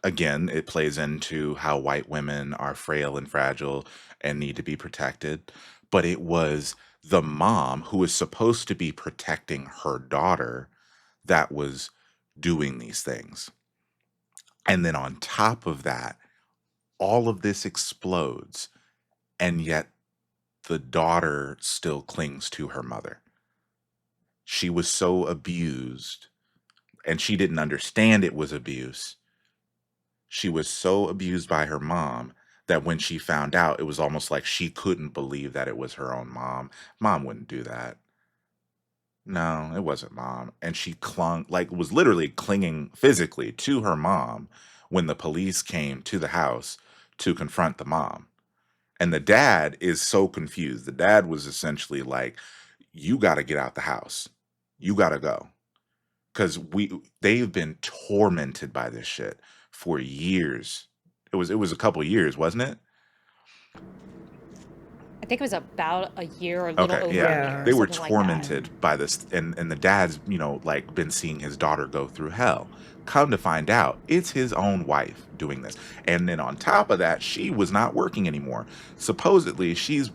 again, it plays into how white women are frail and fragile and need to be protected. But it was the mom who was supposed to be protecting her daughter that was doing these things. And then on top of that, all of this explodes, and yet the daughter still clings to her mother. She was so abused, and she didn't understand it was abuse. She was so abused by her mom that when she found out, it was almost like she couldn't believe that it was her own mom. Mom wouldn't do that. No, it wasn't mom. And she clung, like, was literally clinging physically to her mom when the police came to the house to confront the mom. And the dad is so confused. The dad was essentially like, you got to get out the house. You got to go. Because they've been tormented by this shit for years. It was a couple years, wasn't it? I think it was about a year or a little Okay, over a yeah. year, They yeah. were something like that. tormented by this, and the dad's, like, been seeing his daughter go through hell. Come to find out, it's his own wife doing this. And then on top of that, she was not working anymore. Supposedly, she's,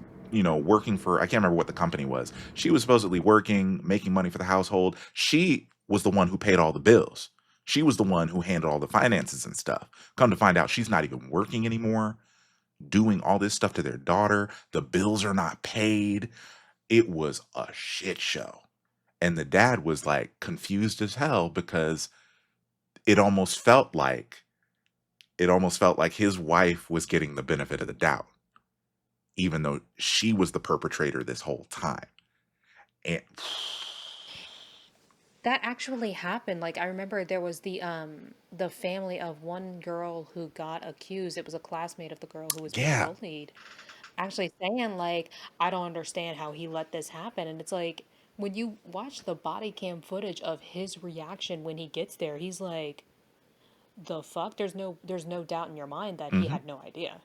working for, I can't remember what the company was. She was supposedly working, making money for the household. She was the one who paid all the bills. She was the one who handled all the finances and stuff. Come to find out, she's not even working anymore, doing all this stuff to their daughter. The bills are not paid. It was a shit show. And the dad was like confused as hell because it almost felt like his wife was getting the benefit of the doubt, even though she was the perpetrator this whole time. And That actually happened. Like I remember there was the family of one girl who got accused. It was a classmate of the girl who was being yeah, bullied. Actually saying like, I don't understand how he let this happen. And it's like when you watch the body cam footage of his reaction when he gets there, he's like, the fuck? There's no doubt in your mind that he hmm had no idea.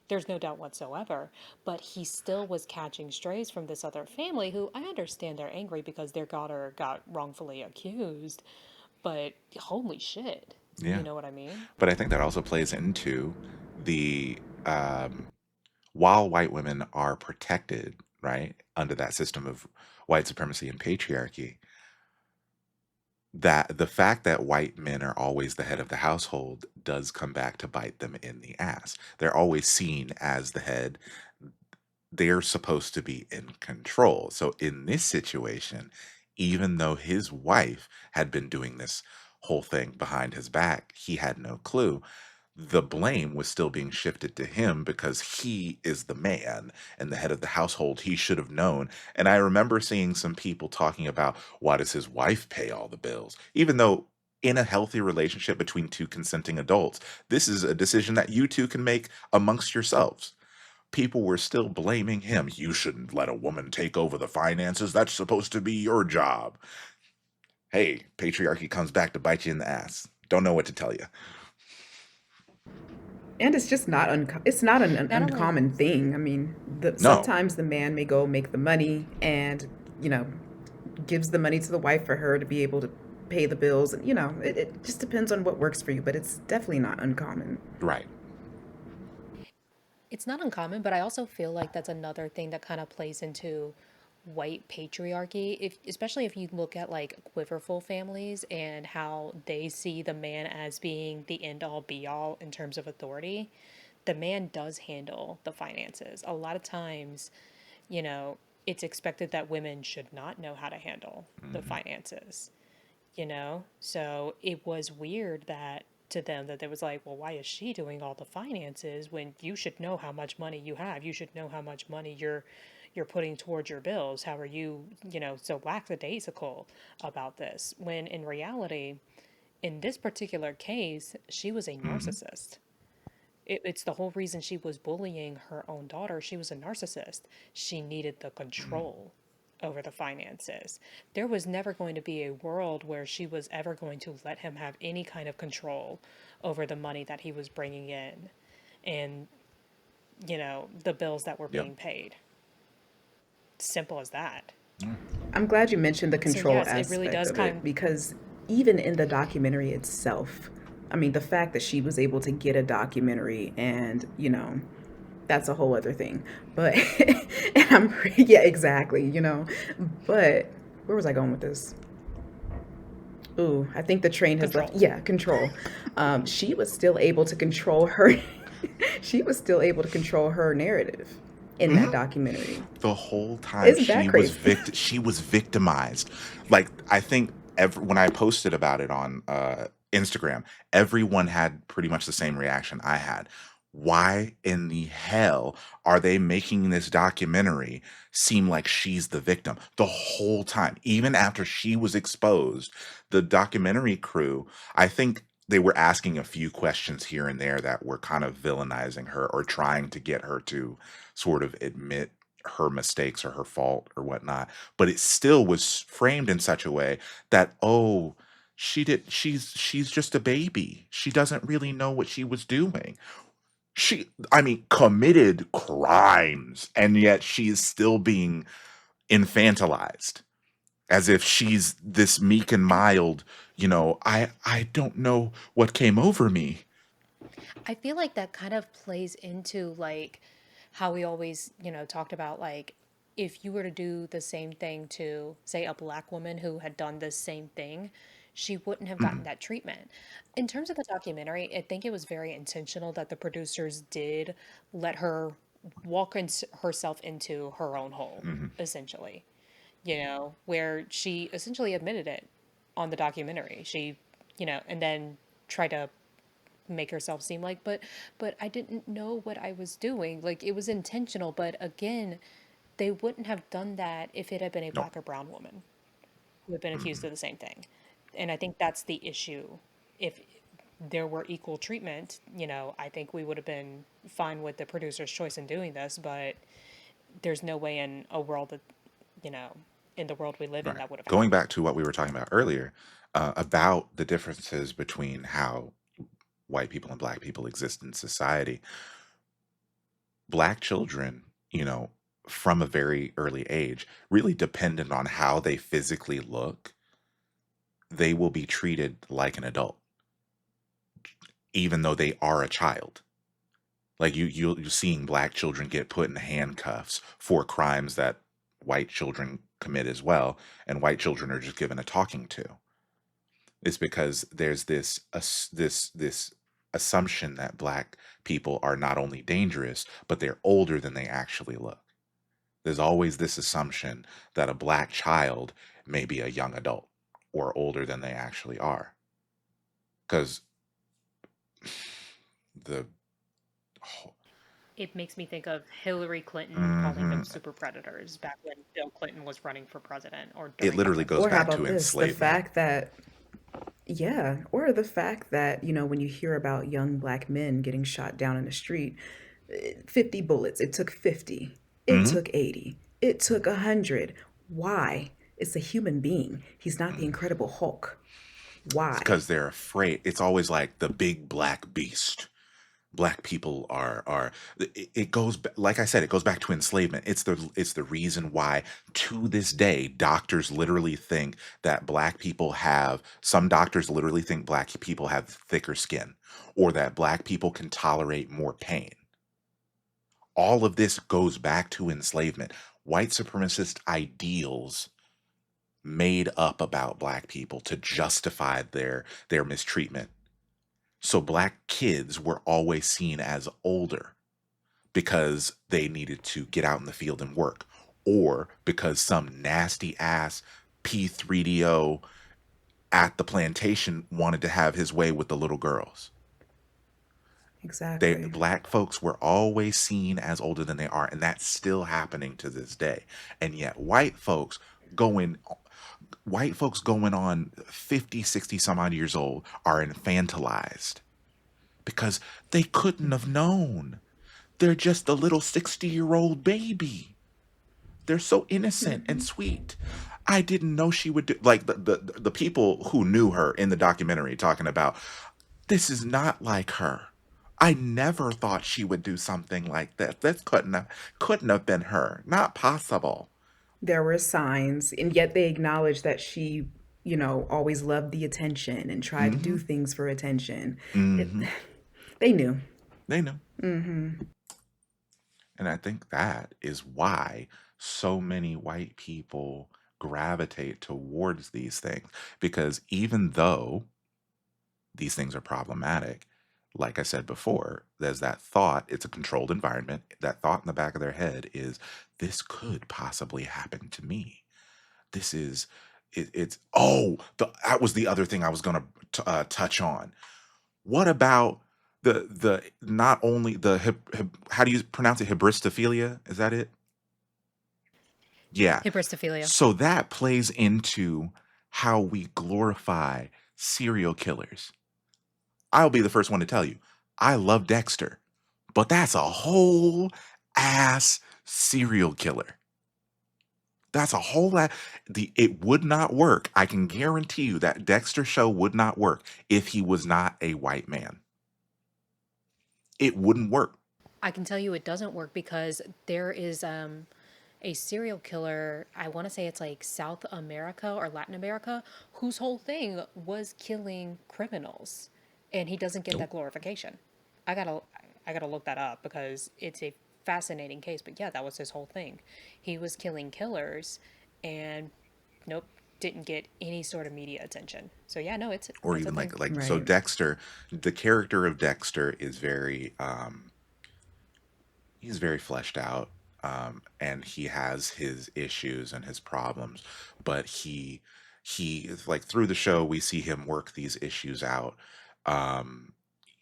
There's no doubt whatsoever. But he still was catching strays from this other family who I understand they're angry because their daughter got wrongfully accused. But holy shit. yeah. You know what I mean? But I think that also plays into the while white women are protected, right, under that system of white supremacy and patriarchy, that the fact that white men are always the head of the household does come back to bite them in the ass. They're always seen as the head. They're supposed to be in control. So in this situation, even though his wife had been doing this whole thing behind his back, he had no clue. the blame was still being shifted to him because he is the man and the head of the household. He should have known. And I remember seeing some people talking about, why does his wife pay all the bills? Even though in a healthy relationship between two consenting adults, this is a decision that you two can make amongst yourselves. People were still blaming him. You shouldn't let a woman take over the finances. That's supposed to be your job. Hey, patriarchy comes back to bite you in the ass. Don't know what to tell you. And it's not an Not only uncommon thing. I mean, No, sometimes the man may go make the money and, you know, gives the money to the wife for her to be able to pay the bills. And, you know, it just depends on what works for you, but it's definitely not uncommon. right. it's not uncommon, but I also feel like that's another thing that kind of plays into white patriarchy. If especially if you look at like quiverful families and how they see the man as being the end all be all in terms of authority, the man does handle the finances. A lot of times, you know, it's expected that women should not know how to handle the Hmm. finances, you know? So it was weird that to them that there was like, well, why is she doing all the finances when you should know how much money you have? You should know how much money you're putting towards your bills. How are you, so lackadaisical about this? When in reality, in this particular case, she was a Hmm. narcissist. It's the whole reason she was bullying her own daughter. She was a narcissist. She needed the control over the finances. There was never going to be a world where she was ever going to let him have any kind of control over the money that he was bringing in and, the bills that were Yep. being paid. Simple as that. Mm. I'm glad you mentioned the So, control yes, it really aspect does of it kind because even in the documentary itself, I mean, the fact that she was able to get a documentary and, you know, that's a whole other thing. But, and yeah, exactly, you know. But where was I going with this? Ooh, I think the train has left. control. Yeah, control. She was still able to control her. She was still able to control her narrative in that Hmm. documentary. The whole time Isn't that crazy? she was victimized. Like, I think when I posted about it on Instagram, everyone had pretty much the same reaction I had. Why in the hell are they making this documentary seem like she's the victim the whole time? Even after she was exposed, the documentary crew, I think they were asking a few questions here and there that were kind of villainizing her or trying to get her to sort of admit her mistakes or her fault or whatnot. But it still was framed in such a way that, oh, she's just a baby. She doesn't really know what she was doing. I mean, committed crimes, and yet she is still being infantilized as if she's this meek and mild, I don't know what came over me. I feel like that kind of plays into like how we always, talked about like if you were to do the same thing to say a black woman who had done the same thing, she wouldn't have gotten Mhm. that treatment. In terms of the documentary, I think it was very intentional that the producers did let her herself into her own hole, Mhm. essentially. Where she essentially admitted it on the documentary. She, and then tried to make herself seem like, but I didn't know what I was doing. Like it was intentional, but again, they wouldn't have done that if it had been a Nope. black or brown woman who had been accused Mhm. of the same thing. And I think that's the issue. If there were equal treatment, I think we would have been fine with the producer's choice in doing this, but there's no way in a world that, you know, in the world we live in Right. that would have Going back happened. to what we were talking about earlier, about the differences between how white people and black people exist in society, black children, from a very early age, really dependent on how they physically look, they will be treated like an adult, even though they are a child. Like you're seeing black children get put in handcuffs for crimes that white children commit as well, and white children are just given a talking to. Is because there's this assumption that black people are not only dangerous, but they're older than they actually look. There's always this assumption that a black child may be a young adult or older than they actually are. Because The oh, It makes me think of Hillary Clinton calling them mhm. super predators back when Bill Clinton was running for president or It during that literally goes Or how back presidency. to about this? The enslavement. fact that, yeah, or the fact that, when you hear about young black men getting shot down in the street, 50 bullets, it took 50, it Hmm. took 80, it took 100. Why? It's a human being. He's not the Incredible Hulk. It's Why? because they're afraid. It's always like the big black beast. Black people are it goes like I said, it goes back to enslavement. It's the reason why to this day doctors literally think that black people have some doctors literally think black people have thicker skin, or that black people can tolerate more pain. All of this goes back to enslavement. White supremacist ideals made up about black people to justify their mistreatment. So black kids were always seen as older because they needed to get out in the field and work, or because some nasty ass P3DO at the plantation wanted to have his way with the little girls. Exactly. Black folks were always seen as older than they are, and that's still happening to this day. And yet going white folks going on 50, 60 some odd years old are infantilized because they couldn't have known. They're just a little 60-year-old baby. They're so innocent and Hmm. sweet. I didn't know she would do like the people who knew her in the documentary talking about this is not like her. I never thought she would do something like that. This couldn't have been her. Not possible. There were signs, and yet they acknowledged that she, always loved the attention and tried to Mm-hmm. do things for attention. It, Mm-hmm. they knew. They knew. Hmm. And I think that is why so many white people gravitate towards these things. Because even though these things are problematic, like I said before, there's that thought, it's a controlled environment. That thought in the back of their head is, this could possibly happen to me. This is, that was the other thing I was going to touch on. What about the not only the how do you pronounce it, hybristophilia, is that it? Yeah. Hybristophilia. So that plays into how we glorify serial killers. I'll be the first one to tell you, I love Dexter, but that's a whole ass serial killer. That's a whole lot. It would not work. I can guarantee you that Dexter show would not work if he was not a white man. It wouldn't work. I can tell you it doesn't work because there is a serial killer, I want to say it's like South America or Latin America, whose whole thing was killing criminals, and he doesn't get Nope. that glorification. I got to I got to look that up because it's a fascinating case, but yeah, that was his whole thing. He was killing killers and nope, didn't get any sort of media attention. So yeah, no, Or it's a even thing. so Right. Dexter, the character of Dexter is very he's very fleshed out, and he has his issues and his problems, but he like through the show we see him work these issues out, um,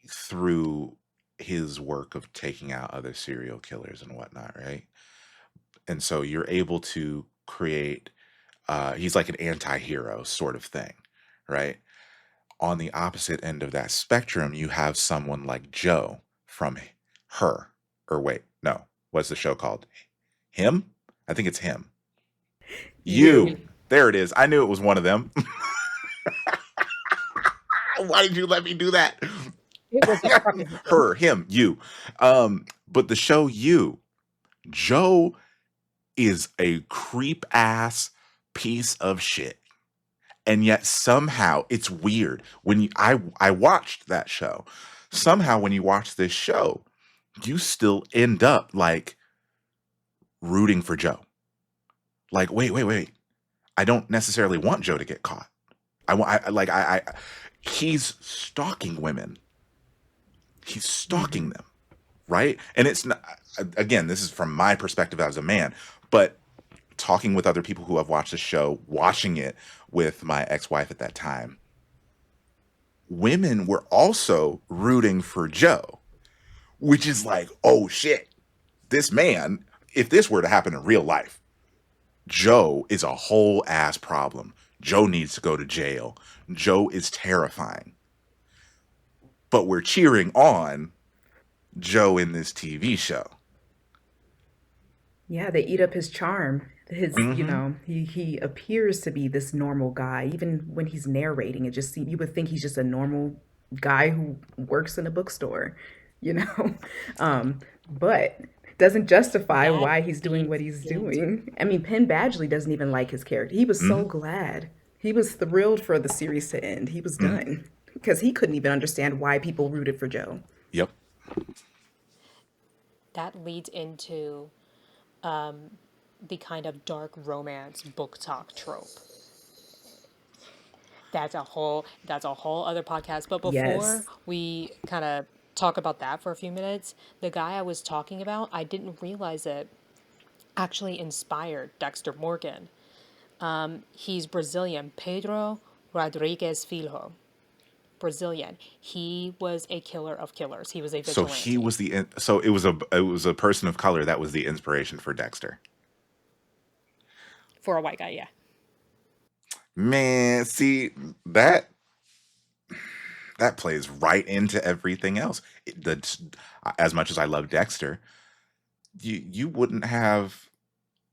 through his work of taking out other serial killers and whatnot, right? And so you're able to create, he's like an anti-hero sort of thing, right? On the opposite end of that spectrum, you have someone like Joe from Her, or wait, no, what's the show called? Him? I think it's Him. You. You. There it is. I knew it was one of them. Why did you let me do that? It was a preposition. Her, him, you. But the show You, Joe is a creep ass piece of shit. And yet somehow it's weird when I watched that show. Somehow when you watch this show, you still end up like rooting for Joe. Like, wait. I don't necessarily want Joe to get caught. He's stalking women. He's stalking Hmm. them, right? And it's not, again, this is from my perspective as a man, but talking with other people who have watched the show, watching it with my ex-wife at that time, women were also rooting for Joe. which is like, oh shit, this man, if this were to happen in real life, Joe is a whole ass problem. Joe needs to go to jail. Joe is terrifying. But we're cheering on Joe in this TV show. Yeah, they eat up his charm. His, Mm-hmm. he appears to be this normal guy. Even when he's narrating, you would think he's just a normal guy who works in a bookstore, you know. But doesn't justify That why he's doing what leads he's into doing. I mean, Penn Badgley doesn't even like his character. He was so Mm-hmm. glad. He was thrilled for the series to end. He was Mm-hmm. done because he couldn't even understand why people rooted for Joe. Yep. that leads into the kind of dark romance book talk trope. That's a whole other podcast. But before Yes. we kind of talk about that for a few minutes, the guy I was talking about, I didn't realize it actually inspired Dexter Morgan. He's Brazilian, Pedro Rodrigues Filho. Brazilian. He was a killer of killers. He was a So he vigilante was so it was a person of color that was the inspiration for Dexter. for a white guy. Yeah, Man, see that that plays right into everything else. As much as I love Dexter, you wouldn't have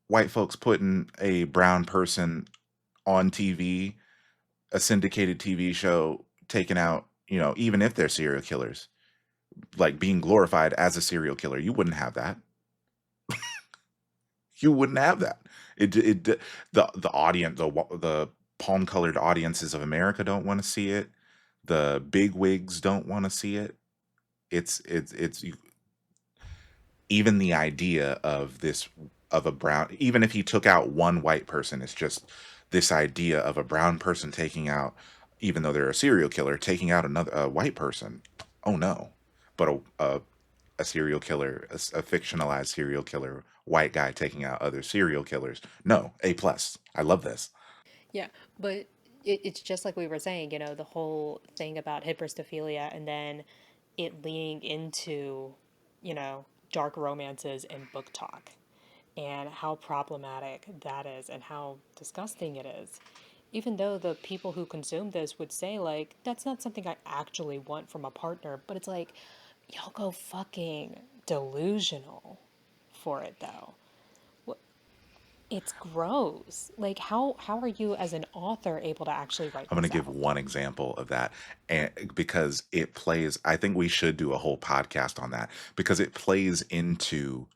white folks putting a brown person on TV, a syndicated TV show, taking out, even if they're serial killers, like being glorified as a serial killer. You wouldn't have that. You wouldn't have that. The audience, the palm colored audiences of America don't want to see it. The big wigs don't want to see it. It's even the idea of this, of a brown, even if he took out one white person, it's just this idea of a brown person taking out, even though they're a serial killer, taking out another a white person. Oh no. But a serial killer, a fictionalized serial killer, white guy taking out other serial killers. No, A plus. I love this. yeah, but it's just like we were saying. The whole thing about hybristophilia, and then it leading into, dark romances and book talk, and how problematic that is, and how disgusting it is. Even though the people who consume this would say, like, that's not something I actually want from a partner, but it's like, y'all go fucking delusional for it, though. It's gross. Like, how are you as an author able to actually write I'm going this to give out? one example of that, and because it plays, I think we should do a whole podcast on that because it plays into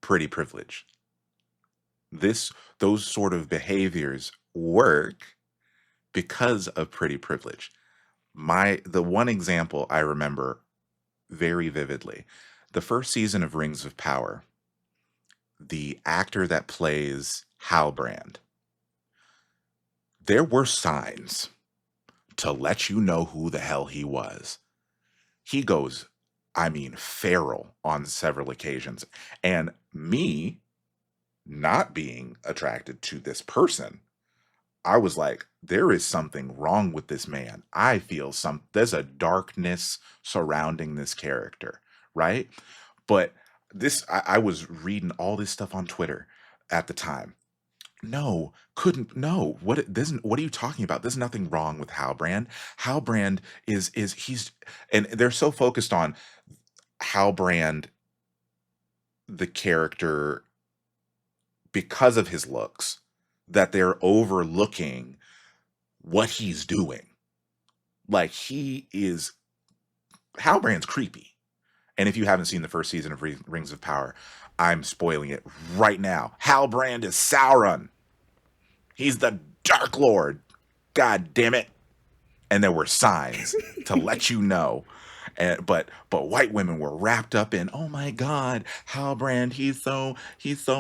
pretty privilege. This Those sort of behaviors work because of pretty privilege. The one example I remember very vividly, the first season of Rings of Power, the actor that plays Halbrand, there were signs to let you know who the hell he was. He goes, I mean, feral on several occasions. And me not being attracted to this person, I was like, there is something wrong with this man. I feel there's a darkness surrounding this character, right? But I was reading all this stuff on Twitter at the time. No, couldn't, no. What are you talking about? There's nothing wrong with Halbrand. Halbrand he's, and they're so focused on Halbrand, the character, because of his looks, that they're overlooking what he's doing. Like Halbrand's creepy. And if you haven't seen the first season of Rings of Power, I'm spoiling it right now. Halbrand is Sauron. He's the Dark Lord. God damn it. And there were signs to let you know. But white women were wrapped up in, oh my God, Halbrand, he's so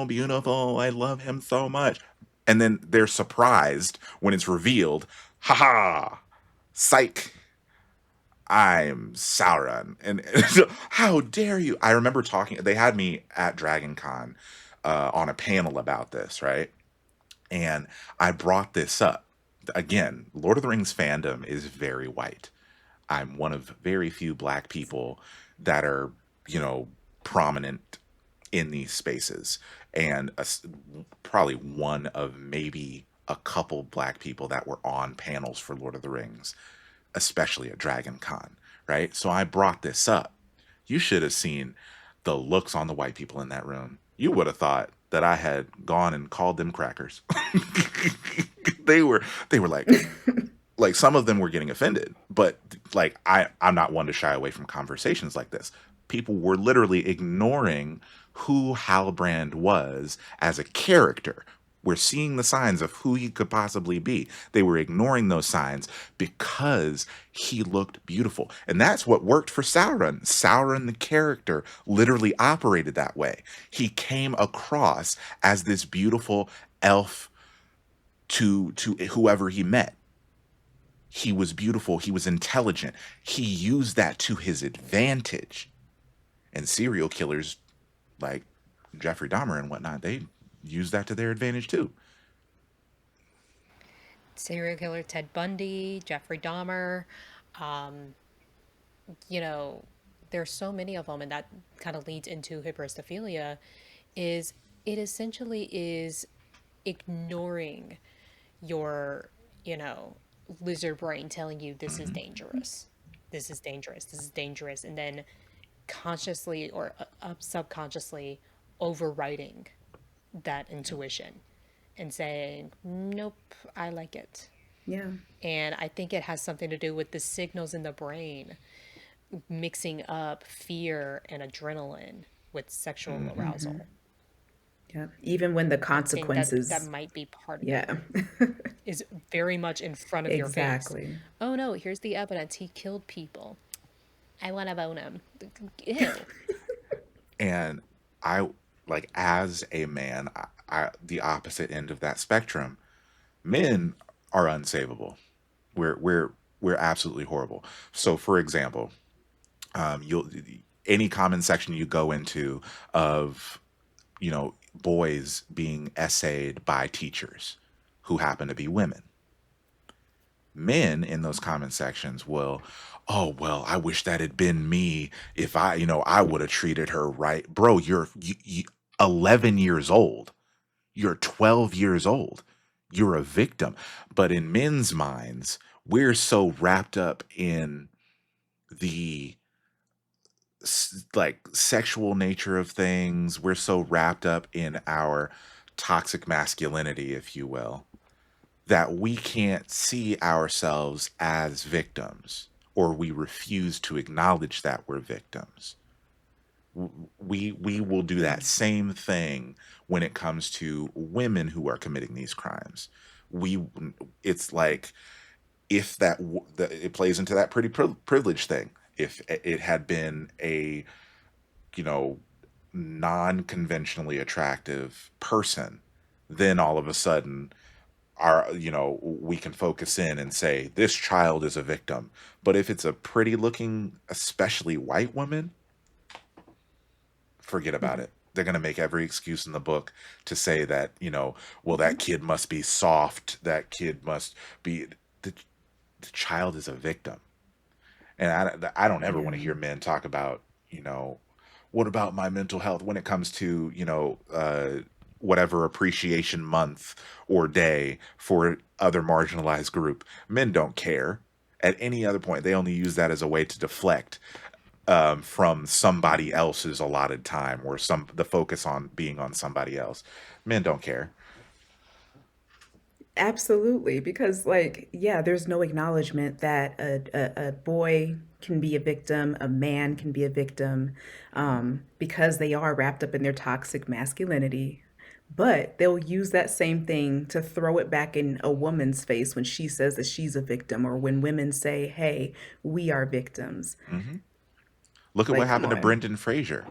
beautiful. I love him so much. And then they're surprised when it's revealed, haha, psych, I'm Sauron. And how dare you? I remember talking, they had me at Dragon Con on a panel about this, right? And I brought this up. Again, Lord of the Rings fandom is very white. I'm one of very few black people that are, you know, prominent in these spaces, and probably one of maybe a couple black people that were on panels for Lord of the Rings, especially at Dragon Con, right? So I brought this up. You should have seen the looks on the white people in that room. You would have thought that I had gone and called them crackers. they were they were like some of them were getting offended, but like I'm not one to shy away from conversations like this. People were literally ignoring who Halbrand was as a character. We're seeing the signs of who he could possibly be. They were ignoring those signs because he looked beautiful. And that's what worked for Sauron. Sauron, the character, literally operated that way. He came across as this beautiful elf to whoever he met. He was beautiful, he was intelligent. He used that to his advantage. And serial killers like Jeffrey Dahmer and whatnot, they use that to their advantage too. Serial killer Ted Bundy, Jeffrey Dahmer, um, you know, there's so many of them, and that kind of leads into hybristophilia. Is it essentially is ignoring your, you know, lizard brain telling you this is Hmm. dangerous, this is dangerous, this is dangerous, and then consciously or subconsciously overriding that intuition and saying, nope, I like it. Yeah. And I think it has something to do with the signals in the brain mixing up fear and adrenaline with sexual Hmm. Mm-hmm. arousal. Yeah. Even when the I think that consequences. might be part of it. Yeah. Is very much in front of your face. Exactly. Oh no, here's the evidence. He killed people. I want to bone him. Ew. And I, like, as a man, the opposite end of that spectrum, men are unsavable. We're absolutely horrible. So, for example, you'll any comment section you go into of, you know, boys being essayed by teachers who happen to be women. Men in those comment sections will, oh well, I wish that had been me. If I, you know, I would have treated her right. Bro, you 11 years old. You're 12 years old. You're a victim. But in men's minds, we're so wrapped up in the like sexual nature of things. We're so wrapped up in our toxic masculinity, if you will, that we can't see ourselves as victims, or we refuse to acknowledge that we're victims. We will do that Mm. same thing when it comes to women who are committing these crimes. We it's like, if it plays into that pretty privilege thing. If it had been a, you know, non-conventionally attractive person, then all of a sudden our, you know, we can focus in and say this child is a victim. But if it's a pretty looking, especially white woman, forget about Mhm. it. They're going to make every excuse in the book to say that, you know, well, Mhm. that kid must be soft, that kid must be, the, the child is a victim. And I don't ever want to Yeah. hear men talk about, you know, what about my mental health when it comes to, you know, whatever appreciation month or day for other marginalized group. Men don't care at any other point. They only use that as a way to deflect from somebody else's allotted time, or the focus on being on somebody else. Men don't care. Absolutely, because like, yeah, there's no acknowledgement that a boy can be a victim, a man can be a victim, because they are wrapped up in their toxic masculinity. But they'll use that same thing to throw it back in a woman's face when she says that she's a victim, or when women say, "Hey, we are victims." Hmm. Look at what Like, come happened to on. Brendan Fraser.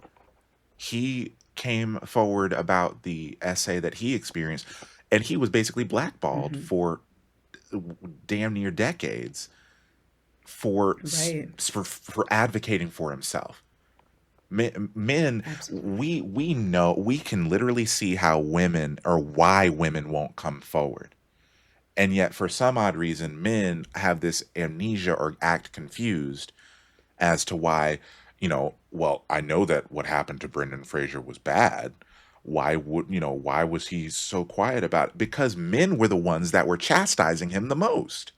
He came forward about the essay that he experienced, and he was basically blackballed Hmm. for damn near decades for Right. for advocating for himself. Men, Absolutely. we know, we can literally see how women, or why women won't come forward, and yet for some odd reason men have this amnesia or act confused as to why, Well, I know that what happened to Brendan Fraser was bad. Why was he so quiet about it? Because men were the ones that were chastising him the most.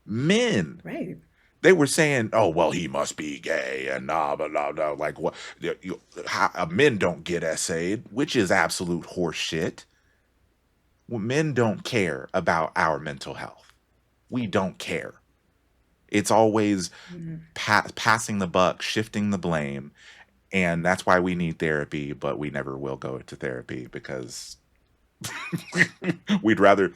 Men. Right. They were saying, "Oh, well, he must be gay," and blah blah blah blah. Like what? Men don't get essayed, which is absolute horseshit. Well, men don't care about our mental health. We don't care. It's always Mhm. passing the buck, shifting the blame, and that's why we need therapy. But we never will go to therapy because we'd rather.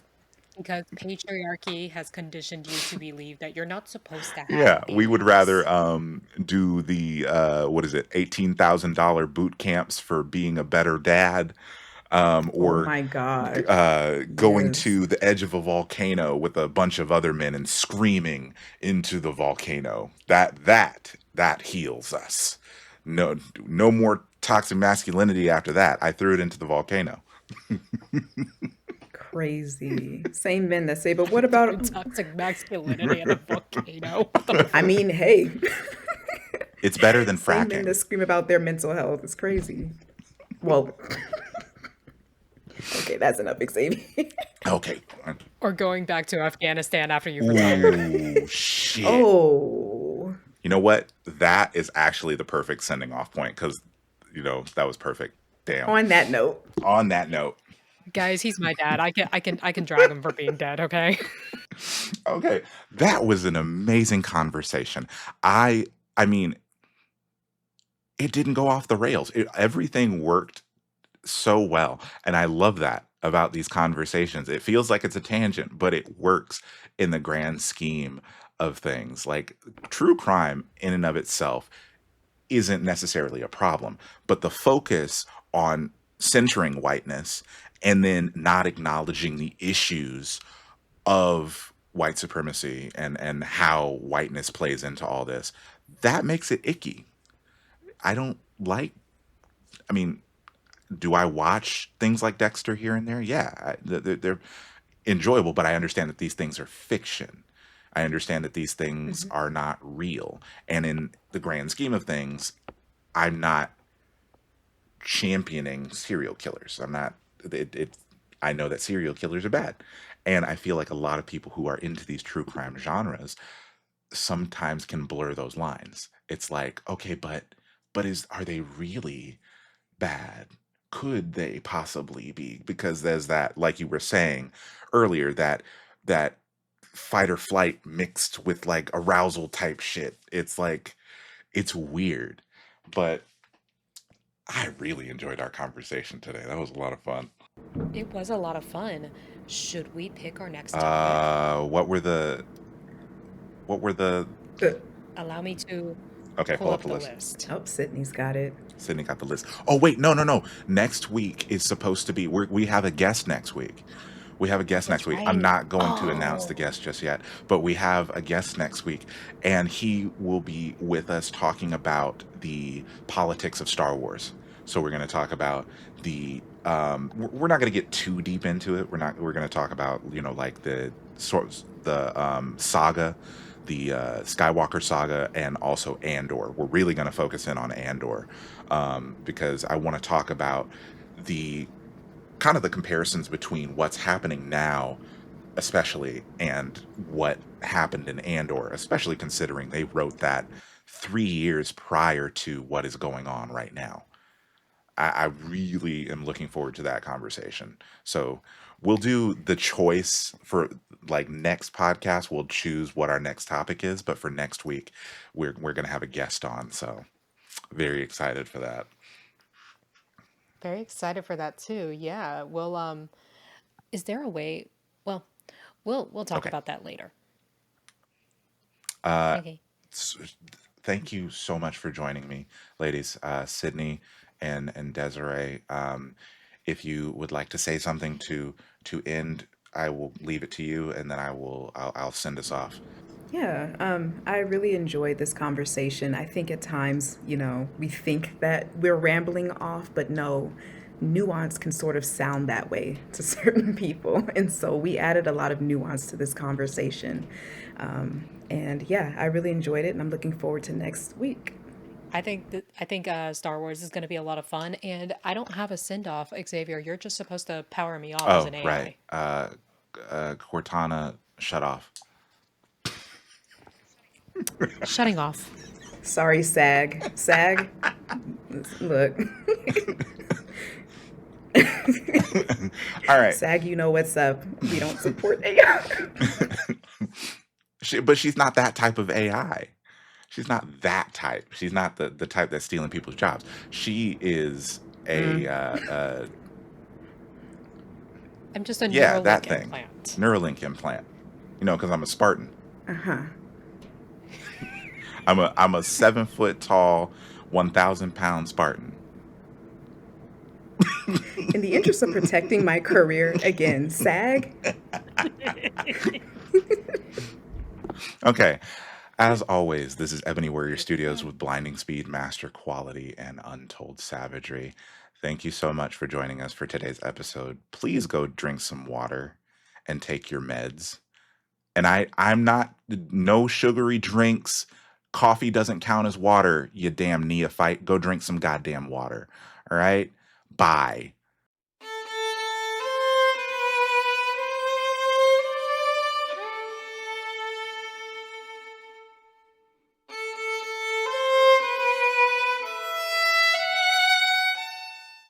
Because patriarchy has conditioned you to believe that you're not supposed to have Yeah, we would rather feelings. do the what is it, $18,000 boot camps for being a better dad, Oh or my God. going Yes. to the edge of a volcano with a bunch of other men and screaming into the volcano. That heals us. No, no more toxic masculinity after that. I threw it into the volcano. Crazy. Same men that say, but what about, Toxic masculinity at a volcano. What the I fuck? mean, hey, It's better than same men fracking. that scream about their mental health. It's crazy. Well, okay, that's enough, Xavier. Okay. Or going back to Afghanistan after you've retired. Ooh, shit. Oh, You know what? That is actually the perfect sending off point because, that was perfect. Damn. on that note, On that note, Guys, he's my dad. I can drag him for being dead, okay? okay, that was an amazing conversation. I mean, it didn't go off the rails. Everything worked so well, and I love that about these conversations. It feels like it's a tangent, but it works in the grand scheme of things. Like true crime in and of itself isn't necessarily a problem, but the focus on centering whiteness and then not acknowledging the issues of white supremacy and how whiteness plays into all this, that makes it icky. I don't like, I mean, do I watch things like Dexter here and there? Yeah, they're enjoyable, but I understand that these things are fiction. I understand that these things mhm, are not real. And in the grand scheme of things, I'm not championing serial killers. I'm not. I know that serial killers are bad, and I feel like a lot of people who are into these true crime genres sometimes can blur those lines. It's like, okay, but is are they really bad? Could they possibly be? Because there's that, like you were saying earlier, that fight or flight mixed with like arousal type shit. It's like it's weird, but I really enjoyed our conversation today. That was a lot of fun. It was a lot of fun. Should we pick our next topic? What were the? uh, Allow me to Okay, pull pull up up the the list. list. oh, Sydney's got it. Sydney got the list. Oh wait, no, no, no. Next week is supposed to be. We have a guest next week. We have a guest next That's week. I'm right. not going to announce the Oh, guest just yet, but we have a guest next week, and he will be with us talking about the politics of Star Wars. So we're going to talk about the. We're not going to get too deep into it. We're not. We're going to talk about like the saga, the Skywalker saga, and also Andor. We're really going to focus in on Andor because I want to talk about the kind of the comparisons between what's happening now, especially, and what happened in Andor, especially considering they wrote that 3 years prior to what is going on right now. I really am looking forward to that conversation. So we'll do the choice for like next podcast. We'll choose what our next topic is, but for next week, we're gonna have a guest on. So very excited for that. very excited for that too. Yeah. Well, is there a way? Well, we'll talk Okay. about that later. Uh, Okay. s- Thank you so much for joining me, ladies. Sydney and Desiree. If you would like to say something to end, I will leave it to you, and then I'll send us off. Yeah, I really enjoyed this conversation. I think at times, we think that we're rambling off, but no, nuance can sort of sound that way to certain people. And so we added a lot of nuance to this conversation. And yeah, I really enjoyed it, and I'm looking forward to next week. I think Star Wars is going to be a lot of fun, and I don't have a send off, Xavier. You're just supposed to power me off as Oh, an right. AI. Cortana, shut off. Shutting off. Sorry, SAG. SAG, look. All right. SAG, you know what's up. We don't support AI. But she's not that type of AI. She's not that type. She's not the type that's stealing people's jobs. She is a I'm just a yeah, that Neuralink thing. implant. Neuralink implant. Because I'm a Spartan. Uh-huh. I'm a 7 foot tall, 1,000 pound Spartan. In the interest of protecting my career, again, SAG. Okay. As always, this is Ebony Warrior Studios with blinding speed, master quality, and untold savagery. Thank you so much for joining us for today's episode. Please go drink some water and take your meds. And I'm not, no sugary drinks. Coffee doesn't count as water, you damn neophyte. Go drink some goddamn water. All right? Bye.